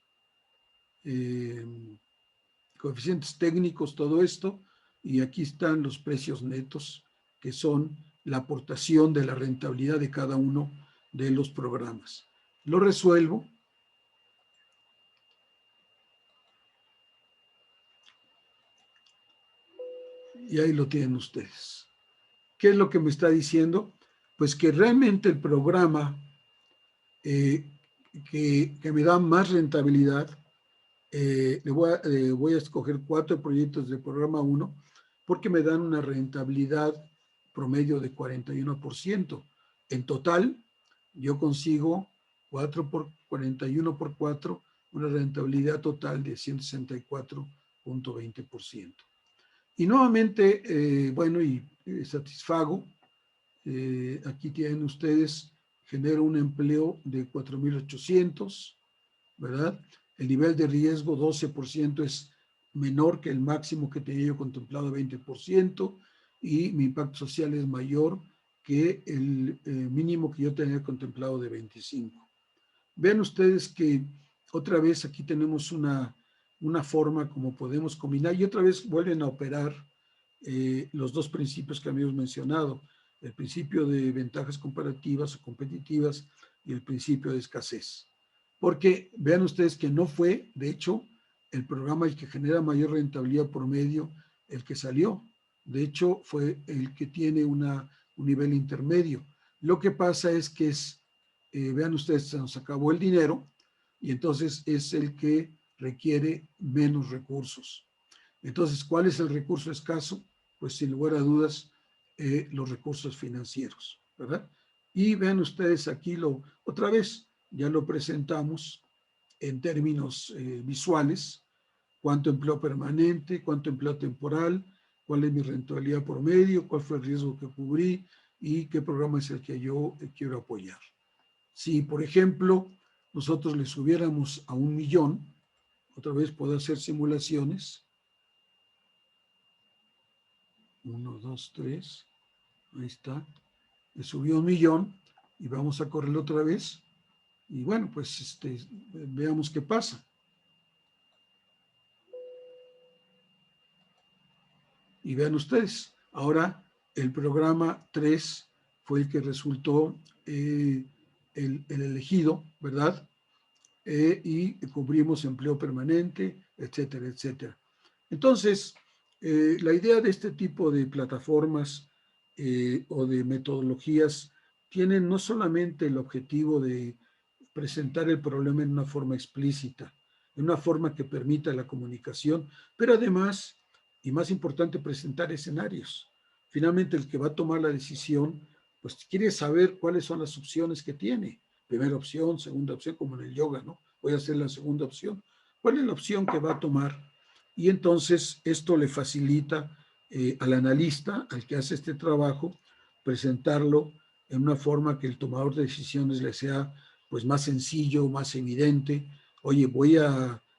Speaker 1: coeficientes técnicos, todo esto, y aquí están los precios netos, que son la aportación de la rentabilidad de cada uno de los programas. Lo resuelvo. Y ahí lo tienen ustedes. ¿Qué es lo que me está diciendo? Pues que realmente el programa que me da más rentabilidad, voy a escoger 4 proyectos del programa 1 porque me dan una rentabilidad promedio de 41%. En total, yo consigo 4 por 41 por 4, una rentabilidad total de 164.20%. Y nuevamente, bueno, y satisfago, aquí tienen ustedes, genero un empleo de 4,800, ¿verdad? El nivel de riesgo 12% es menor que el máximo que tenía yo contemplado, 20%, y mi impacto social es mayor que el mínimo que yo tenía contemplado de 25%. Vean ustedes que otra vez aquí tenemos una forma como podemos combinar y otra vez vuelven a operar los dos principios que habíamos mencionado, el principio de ventajas comparativas o competitivas y el principio de escasez. Porque vean ustedes que no fue, de hecho, el programa el que genera mayor rentabilidad promedio, el que salió. De hecho, fue el que tiene un nivel intermedio. Lo que pasa es que vean ustedes, se nos acabó el dinero y entonces es el que requiere menos recursos. Entonces, ¿cuál es el recurso escaso? Pues sin lugar a dudas, los recursos financieros, ¿verdad? Y vean ustedes aquí otra vez, ya lo presentamos en términos visuales, cuánto empleo permanente, cuánto empleo temporal, cuál es mi rentabilidad promedio, cuál fue el riesgo que cubrí y qué programa es el que yo quiero apoyar. Si, por ejemplo, nosotros le subiéramos a 1,000,000, otra vez puedo hacer simulaciones. 1, 2, 3, ahí está. Le subió 1,000,000 y vamos a correrlo otra vez. Y bueno, pues veamos qué pasa. Y vean ustedes, ahora el programa 3 fue el que resultó el elegido, ¿verdad? Y cubrimos empleo permanente, etcétera, etcétera. Entonces, la idea de este tipo de plataformas o de metodologías tienen no solamente el objetivo de presentar el problema en una forma explícita, en una forma que permita la comunicación, pero además, y más importante, presentar escenarios. Finalmente, el que va a tomar la decisión, pues quiere saber cuáles son las opciones que tiene. Primera opción, segunda opción, como en el yoga, ¿no? Voy a hacer la segunda opción. ¿Cuál es la opción que va a tomar? Y entonces esto le facilita al analista, al que hace este trabajo, presentarlo en una forma que el tomador de decisiones le sea pues más sencillo, más evidente. Oye,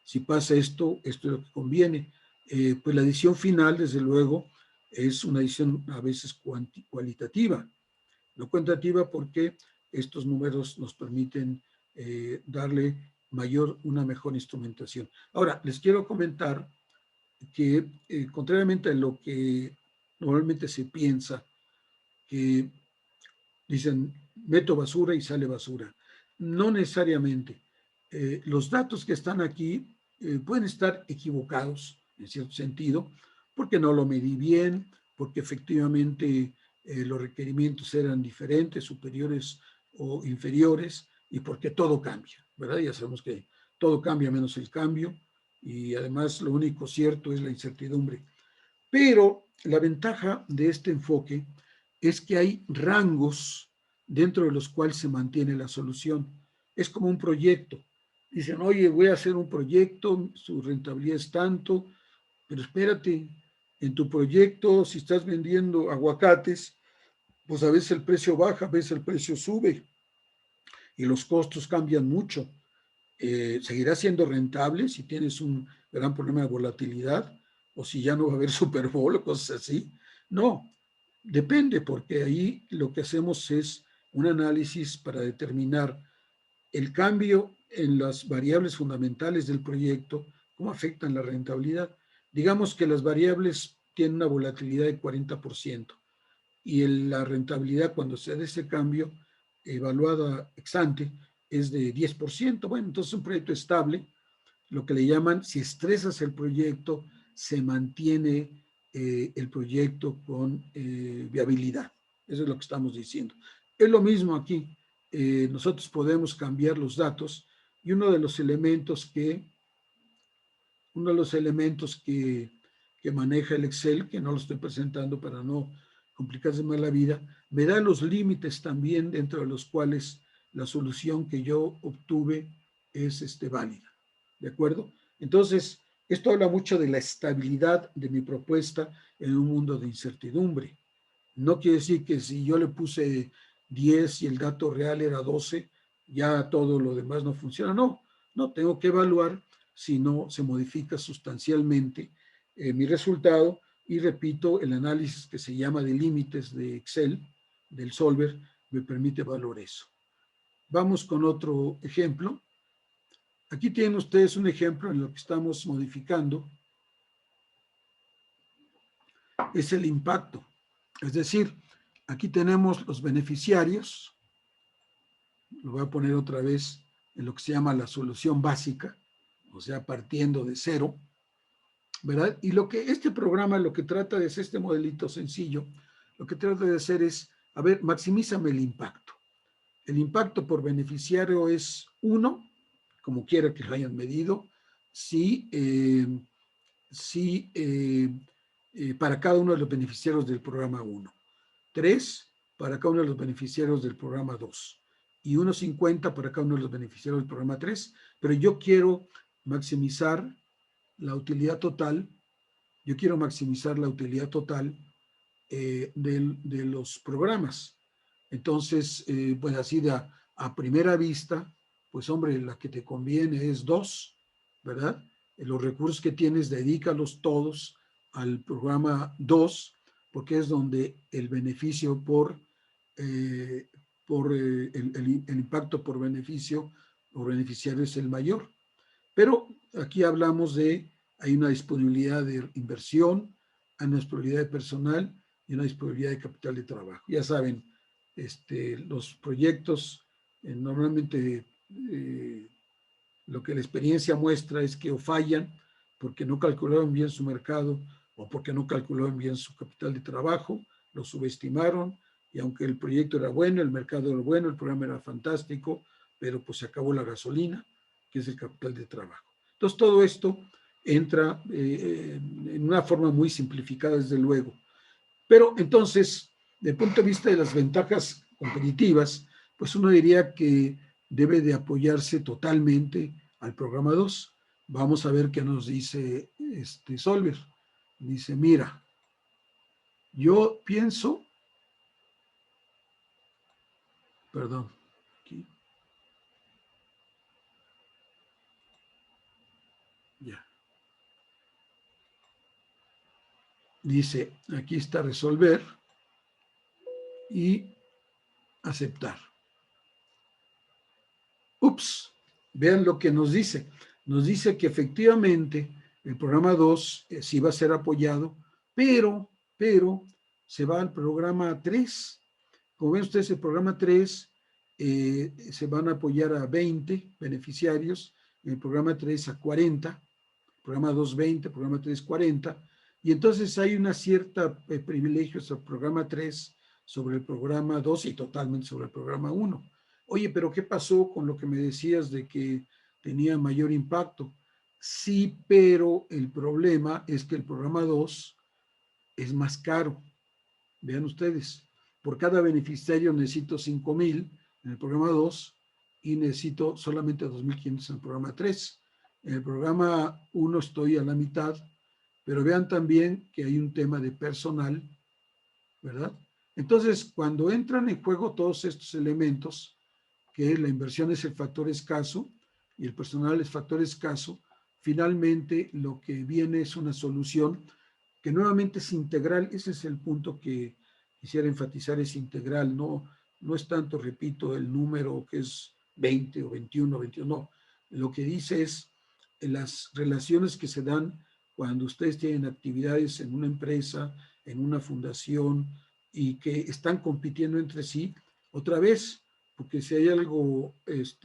Speaker 1: si pasa esto, esto es lo que conviene. Pues la decisión final, desde luego, es una decisión a veces cualitativa, no cuantitativa, porque estos números nos permiten darle una mejor instrumentación. Ahora, les quiero comentar que, contrariamente a lo que normalmente se piensa, que dicen, meto basura y sale basura. No necesariamente. Los datos que están aquí pueden estar equivocados, en cierto sentido, porque no lo medí bien, porque efectivamente los requerimientos eran diferentes, superiores o inferiores, y porque todo cambia, ¿verdad? Ya sabemos que todo cambia menos el cambio, y además lo único cierto es la incertidumbre. Pero la ventaja de este enfoque es que hay rangos dentro de los cuales se mantiene la solución. Es como un proyecto. Dicen, oye, voy a hacer un proyecto, su rentabilidad es tanto, pero espérate, en tu proyecto, si estás vendiendo aguacates, pues a veces el precio baja, a veces el precio sube y los costos cambian mucho. ¿Seguirá siendo rentable si tienes un gran problema de volatilidad o si ya no va a haber Super Bowl o cosas así? No, depende, porque ahí lo que hacemos es un análisis para determinar el cambio en las variables fundamentales del proyecto, cómo afectan la rentabilidad. Digamos que las variables tienen una volatilidad de 40% y la rentabilidad cuando se da ese cambio evaluada ex ante es de 10%. Bueno, entonces un proyecto estable, lo que le llaman, si estresas el proyecto, se mantiene el proyecto con viabilidad. Eso es lo que estamos diciendo. Es lo mismo aquí. Nosotros podemos cambiar los datos y uno de los elementos que maneja el Excel, que no lo estoy presentando para no complicarse más la vida, me da los límites también dentro de los cuales la solución que yo obtuve es válida. ¿De acuerdo? Entonces, esto habla mucho de la estabilidad de mi propuesta en un mundo de incertidumbre. No quiere decir que si yo le puse 10 y el dato real era 12, ya todo lo demás no funciona. No, no, tengo que evaluar si no se modifica sustancialmente mi resultado, y repito, el análisis que se llama de límites de Excel, del Solver, me permite evaluar eso. Vamos con otro ejemplo. Aquí tienen ustedes un ejemplo en lo que estamos modificando. Es el impacto. Es decir, aquí tenemos los beneficiarios. Lo voy a poner otra vez en lo que se llama la solución básica, o sea, partiendo de cero, ¿verdad? Y lo que este programa lo que trata de hacer, este modelito sencillo, lo que trata de hacer es, a ver, maximízame el impacto. El impacto por beneficiario es 1, como quiera que lo hayan medido, si para cada uno de los beneficiarios del programa 1, 3 para cada uno de los beneficiarios del programa 2 y 1.50 para cada uno de los beneficiarios del programa 3, pero yo quiero maximizar la utilidad total, de los programas. Entonces, pues así a primera vista, pues hombre, la que te conviene es 2, ¿verdad? Los recursos que tienes, dedícalos todos al programa 2, porque es donde el beneficio el impacto por beneficio o beneficiario es el mayor. Pero aquí hablamos hay una disponibilidad de inversión, hay una disponibilidad de personal y una disponibilidad de capital de trabajo. Ya saben, los proyectos normalmente lo que la experiencia muestra es que o fallan porque no calcularon bien su mercado o porque no calcularon bien su capital de trabajo, lo subestimaron, y aunque el proyecto era bueno, el mercado era bueno, el programa era fantástico, pero pues se acabó la gasolina, que es el capital de trabajo. Entonces todo esto entra en una forma muy simplificada, desde luego. Pero entonces, desde el punto de vista de las ventajas competitivas, pues uno diría que debe de apoyarse totalmente al programa 2. Vamos a ver qué nos dice Solver. Dice, mira, yo pienso Perdón, aquí. Ya. Dice, aquí está resolver y aceptar. Ups, vean lo que nos dice. Nos dice que efectivamente el programa 2 sí va a ser apoyado, pero se va al programa 3. Como ven ustedes, el programa 3 se van a apoyar a 20 beneficiarios, en el programa 3 a 40, programa 2 20, programa 3 40, y entonces hay una cierta privilegio sobre el programa 3 sobre el programa 2 y totalmente sobre el programa 1. Oye, pero ¿qué pasó con lo que me decías de que tenía mayor impacto? Sí, pero el problema es que el programa 2 es más caro. Vean ustedes, por cada beneficiario necesito 5,000 en el programa 2 y necesito solamente 2,500 en el programa 3. En el programa 1 estoy a la mitad, pero vean también que hay un tema de personal, ¿verdad? Entonces, cuando entran en juego todos estos elementos, que la inversión es el factor escaso y el personal es factor escaso, finalmente lo que viene es una solución que nuevamente es integral. Ese es el punto que quisiera enfatizar, es integral, no es tanto, repito, el número que es 20 o 21, 21, no. Lo que dice es las relaciones que se dan cuando ustedes tienen actividades en una empresa, en una fundación y que están compitiendo entre sí, otra vez, porque si hay algo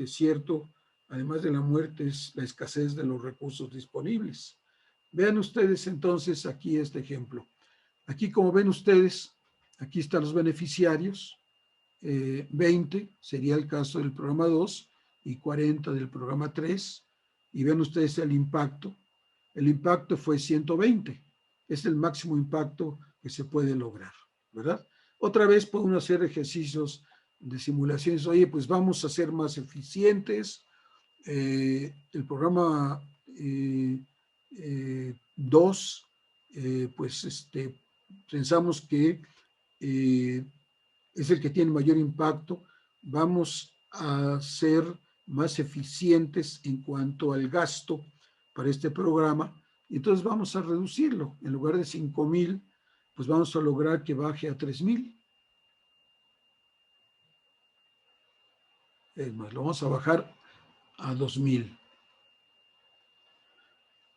Speaker 1: cierto, además de la muerte, es la escasez de los recursos disponibles. Vean ustedes entonces aquí este ejemplo. Aquí, como ven ustedes, aquí están los beneficiarios, 20 sería el caso del programa 2 y 40 del programa 3, y ven ustedes el impacto. El impacto fue 120, es el máximo impacto que se puede lograr, ¿verdad? Otra vez pueden hacer ejercicios de simulaciones. Oye, pues vamos a ser más eficientes. El programa 2, pues pensamos que es el que tiene mayor impacto. Vamos a ser más eficientes en cuanto al gasto para este programa. Entonces vamos a reducirlo. En lugar de 5,000, pues vamos a lograr que baje a 3,000. Es más, lo vamos a bajar a 2,000.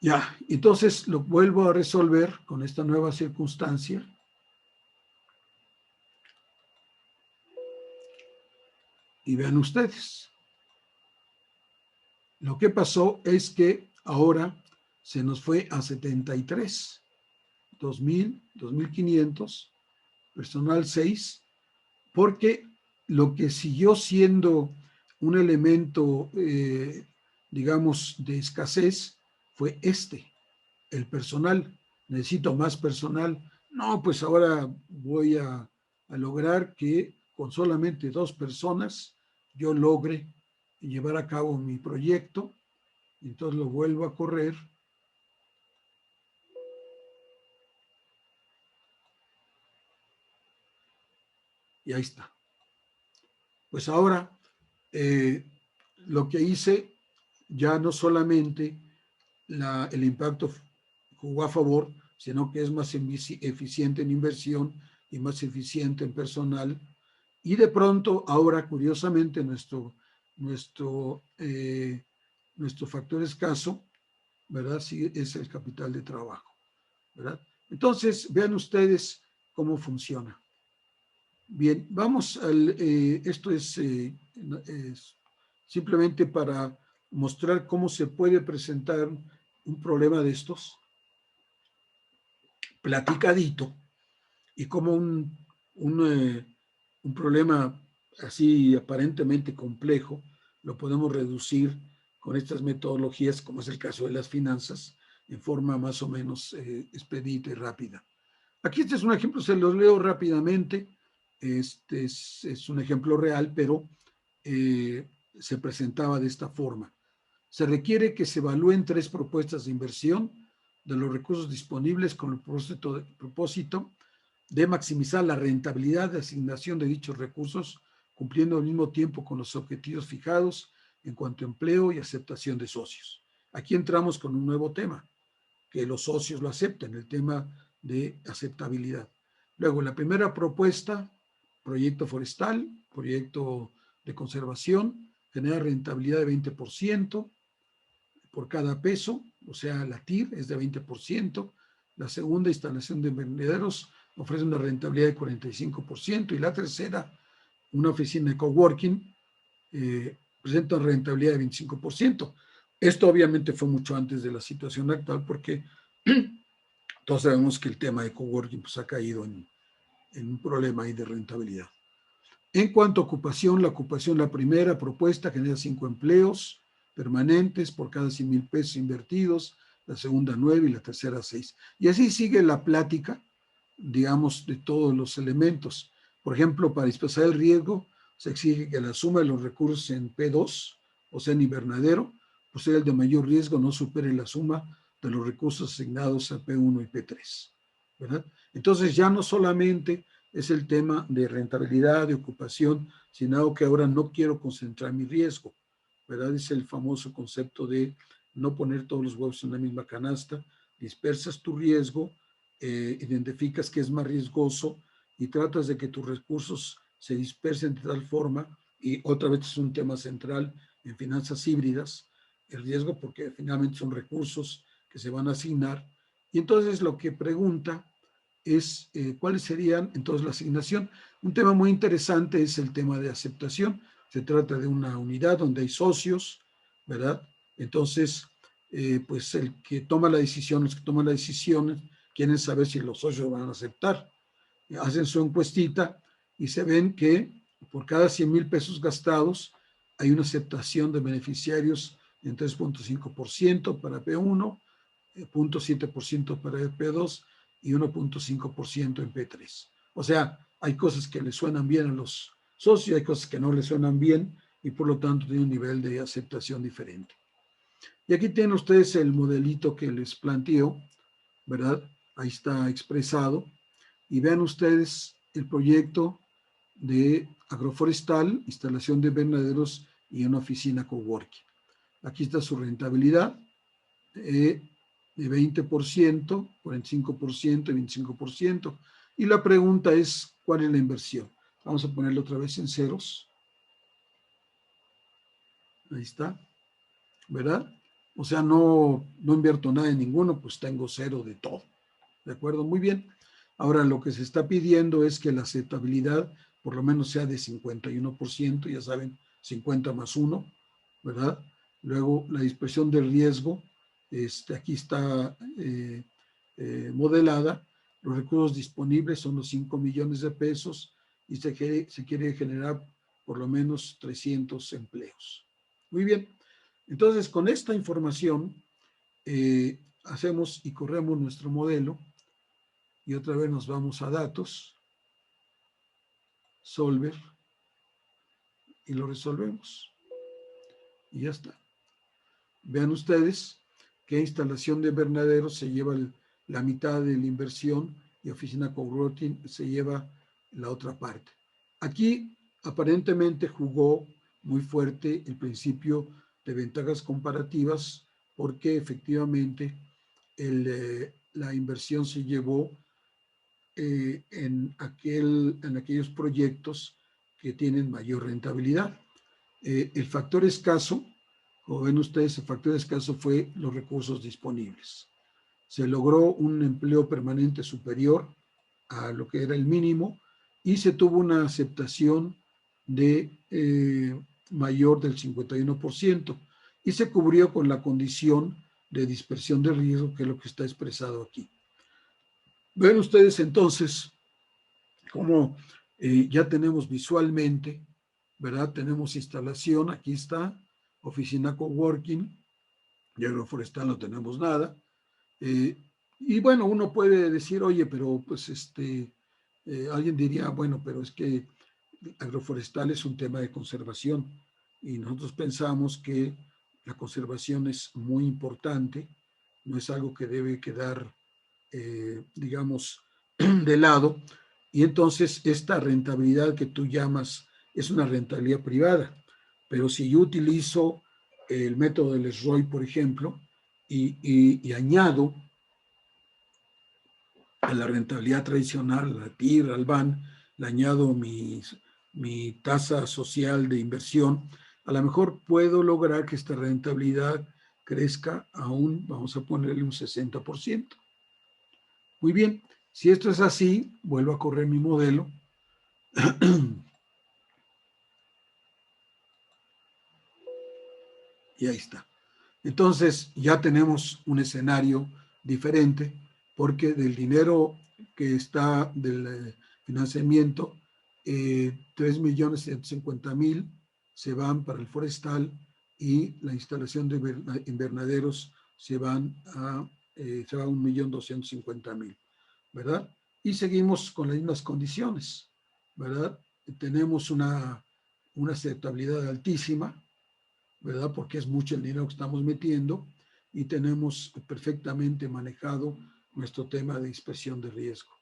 Speaker 1: Ya, entonces lo vuelvo a resolver con esta nueva circunstancia. Y vean ustedes, lo que pasó es que ahora se nos fue a 73, 2,000, 2,500, personal 6, porque lo que siguió siendo un elemento, digamos, de escasez fue el personal. Necesito más personal. No, pues ahora voy a lograr que con solamente 2 personas yo logre llevar a cabo mi proyecto. Entonces lo vuelvo a correr. Y ahí está. Pues ahora lo que hice ya no solamente el impacto jugó a favor, sino que es más eficiente en inversión y más eficiente en personal. Y de pronto, ahora, curiosamente, nuestro factor escaso, ¿verdad? Sí, es el capital de trabajo, ¿verdad? Entonces, vean ustedes cómo funciona. Bien, vamos esto es simplemente para mostrar cómo se puede presentar un problema de estos, platicadito, y cómo un problema así aparentemente complejo lo podemos reducir con estas metodologías, como es el caso de las finanzas, en forma más o menos expedita y rápida. Aquí este es un ejemplo, se los leo rápidamente. Este es un ejemplo real, pero se presentaba de esta forma. Se requiere que se evalúen 3 propuestas de inversión de los recursos disponibles con el propósito de maximizar la rentabilidad de asignación de dichos recursos cumpliendo al mismo tiempo con los objetivos fijados en cuanto a empleo y aceptación de socios. Aquí entramos con un nuevo tema, que los socios lo acepten, el tema de aceptabilidad. Luego, la primera propuesta, proyecto forestal, proyecto de conservación, genera rentabilidad de 20% por cada peso, o sea, la TIR es de 20%. La segunda, instalación de invernaderos, ofrece una rentabilidad de 45%. Y la tercera, una oficina de coworking, presenta una rentabilidad de 25%. Esto obviamente fue mucho antes de la situación actual, porque todos sabemos que el tema de coworking pues, ha caído en un problema ahí de rentabilidad. En cuanto a ocupación, la primera propuesta genera 5 empleos permanentes por cada 100,000 pesos invertidos, la segunda 9 y la tercera 6. Y así sigue la plática, digamos, de todos los elementos. Por ejemplo, para dispersar el riesgo, se exige que la suma de los recursos en P2, o sea, en invernadero, pues sea el de mayor riesgo, no supere la suma de los recursos asignados a P1 y P3, ¿verdad? Entonces ya no solamente es el tema de rentabilidad, de ocupación, sino que ahora no quiero concentrar mi riesgo, ¿verdad? Es el famoso concepto de no poner todos los huevos en la misma canasta, dispersas tu riesgo, identificas que es más riesgoso y tratas de que tus recursos se dispersen de tal forma, y otra vez es un tema central en finanzas híbridas, el riesgo, porque finalmente son recursos que se van a asignar. Y entonces lo que pregunta es cuáles serían entonces la asignación. Un tema muy interesante es el tema de aceptación. Se trata de una unidad donde hay socios, ¿verdad? Entonces, pues el que toma la decisión, los que toman la decisión, quieren saber si los socios van a aceptar. Hacen su encuestita y se ven que por cada 100,000 pesos gastados hay una aceptación de beneficiarios en 3.5% para P1, 0.7% para P2 y 1.5% en P3. O sea, hay cosas que le suenan bien a los socios, hay cosas que no le suenan bien y por lo tanto tiene un nivel de aceptación diferente. Y aquí tienen ustedes el modelito que les planteo, ¿verdad? Ahí está expresado. Y vean ustedes el proyecto de agroforestal, instalación de invernaderos y una oficina coworking. Aquí está su rentabilidad de 20%, 45% y 25%. Y la pregunta es, ¿cuál es la inversión? Vamos a ponerlo otra vez en ceros. Ahí está, ¿verdad? O sea, no invierto nada en ninguno, pues tengo cero de todo. ¿De acuerdo? Muy bien. Ahora, lo que se está pidiendo es que la aceptabilidad por lo menos sea de 51%, ya saben, 50 más 1, ¿verdad? Luego, la dispersión del riesgo, aquí está modelada. Los recursos disponibles son los 5 millones de pesos y se quiere generar por lo menos 300 empleos. Muy bien. Entonces, con esta información, hacemos y corremos nuestro modelo y otra vez nos vamos a datos, solver, y lo resolvemos. Y ya está. Vean ustedes que instalación de invernaderos se lleva la mitad de la inversión y oficina coworking se lleva la otra parte. Aquí aparentemente jugó muy fuerte el principio de ventajas comparativas porque efectivamente la inversión se llevó en aquellos proyectos que tienen mayor rentabilidad. El factor escaso, como ven ustedes, el factor escaso fue los recursos disponibles. Se logró un empleo permanente superior a lo que era el mínimo y se tuvo una aceptación de mayor del 51% y se cubrió con la condición de dispersión de riesgo, que es lo que está expresado aquí. Ven ustedes entonces como ya tenemos visualmente, ¿verdad? Tenemos instalación, aquí está, oficina coworking, y agroforestal no tenemos nada. Y bueno, uno puede decir, oye, pero pues alguien diría, bueno, pero es que agroforestal es un tema de conservación y nosotros pensamos que la conservación es muy importante, no es algo que debe quedar, digamos, de lado. Y entonces esta rentabilidad que tú llamas es una rentabilidad privada. Pero si yo utilizo el método del SROI, por ejemplo, y añado a la rentabilidad tradicional, a la TIR, al BAN, le añado mi tasa social de inversión, a lo mejor puedo lograr que esta rentabilidad crezca a vamos a ponerle un 60%. Muy bien, si esto es así, vuelvo a correr mi modelo. Y ahí está. Entonces ya tenemos un escenario diferente porque del dinero que está del financiamiento, 3.150.000 se van para el forestal y la instalación de invernaderos se va a 1.250.000, ¿verdad? Y seguimos con las mismas condiciones, ¿verdad? Tenemos una aceptabilidad altísima, ¿verdad? Porque es mucho el dinero que estamos metiendo y tenemos perfectamente manejado nuestro tema de inspección de riesgo.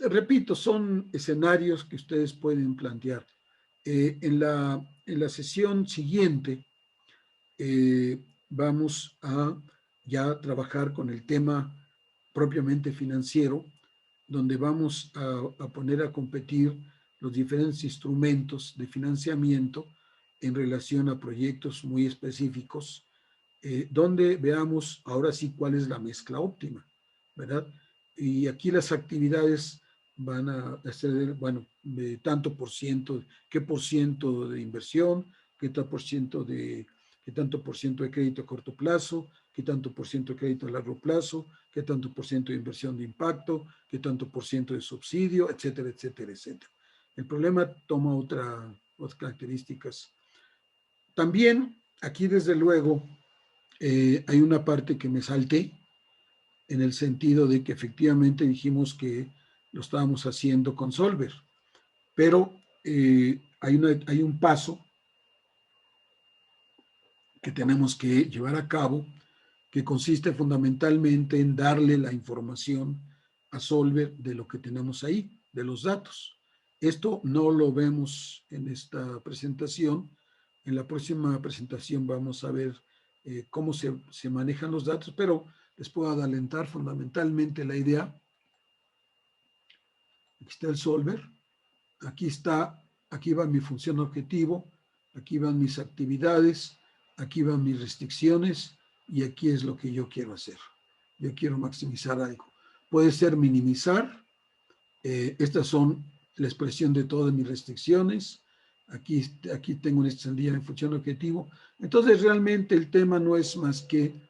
Speaker 1: Repito, son escenarios que ustedes pueden plantear. En la sesión siguiente vamos a ya trabajar con el tema propiamente financiero, donde vamos a poner a competir los diferentes instrumentos de financiamiento en relación a proyectos muy específicos, donde veamos ahora sí cuál es la mezcla óptima, ¿verdad? Y aquí las actividades van a ser, bueno, de tanto por ciento, qué por ciento de inversión, qué tanto por ciento de crédito a corto plazo, qué tanto por ciento de crédito a largo plazo, qué tanto por ciento de inversión de impacto, qué tanto por ciento de subsidio, etcétera, etcétera, etcétera. El problema toma otras características. También aquí, desde luego, hay una parte que me salté, en el sentido de que efectivamente dijimos que lo estábamos haciendo con Solver, pero hay un paso que tenemos que llevar a cabo que consiste fundamentalmente en darle la información a Solver de lo que tenemos ahí, de los datos. Esto no lo vemos en esta presentación. En la próxima presentación vamos a ver cómo se manejan los datos, pero les puedo adelantar fundamentalmente la idea. Aquí está el Solver, aquí va mi función objetivo, aquí van mis actividades, aquí van mis restricciones y aquí es lo que yo quiero hacer. Yo quiero maximizar algo. Puede ser minimizar. Estas son la expresión de todas mis restricciones. Aquí tengo una extendida en función objetivo. Entonces, realmente el tema no es más que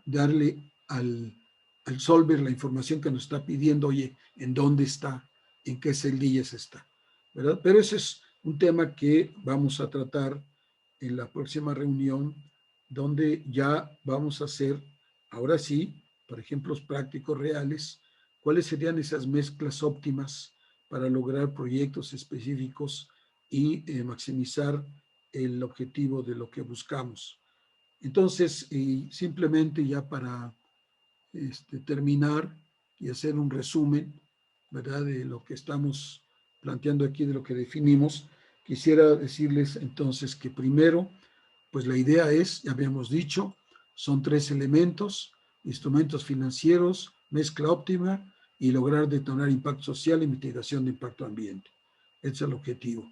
Speaker 1: darle al Solver la información que nos está pidiendo, oye, ¿en dónde está? ¿En qué celdillas está? ¿Verdad? Pero ese es un tema que vamos a tratar en la próxima reunión, donde ya vamos a hacer, ahora sí, por ejemplos prácticos reales, cuáles serían esas mezclas óptimas para lograr proyectos específicos y maximizar el objetivo de lo que buscamos. Entonces, simplemente ya para terminar y hacer un resumen, ¿verdad?, de lo que estamos planteando aquí, de lo que definimos, quisiera decirles entonces que primero, pues la idea es, ya habíamos dicho, son 3 elementos: instrumentos financieros, mezcla óptima y lograr detonar impacto social y mitigación de impacto ambiente. Ese es el objetivo.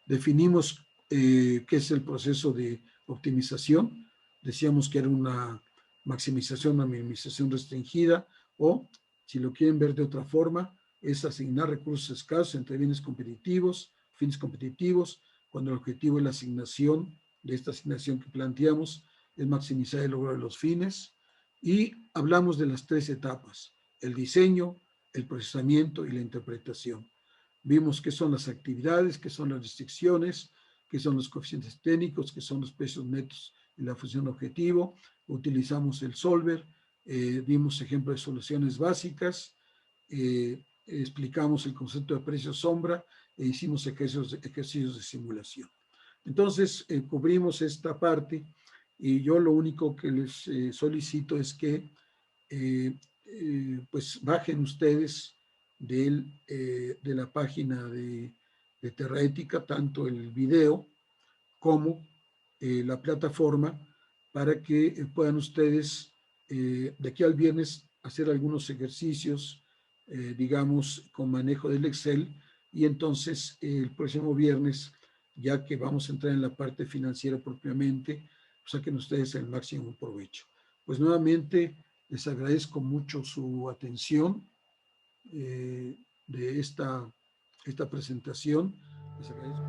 Speaker 1: Definimos qué es el proceso de optimización. Decíamos que era una maximización, una minimización restringida, o, si lo quieren ver de otra forma, es asignar recursos escasos entre bienes competitivos, fines competitivos, cuando el objetivo es la asignación de esta asignación que planteamos, es maximizar el logro de los fines. Y hablamos de las 3 etapas: el diseño, el procesamiento y la interpretación. Vimos qué son las actividades, qué son las restricciones, qué son los coeficientes técnicos, qué son los precios netos y la función objetivo. Utilizamos el Solver, dimos ejemplos de soluciones básicas, explicamos el concepto de precio sombra e hicimos ejercicios de simulación. Entonces, cubrimos esta parte y yo lo único que les solicito es que pues bajen ustedes de la página de de Terraética, tanto el video como la plataforma, para que puedan ustedes de aquí al viernes hacer algunos ejercicios, digamos, con manejo del Excel, y entonces el próximo viernes, ya que vamos a entrar en la parte financiera propiamente, saquen ustedes el máximo provecho. Pues nuevamente les agradezco mucho su atención de esta presentación. Les agradezco.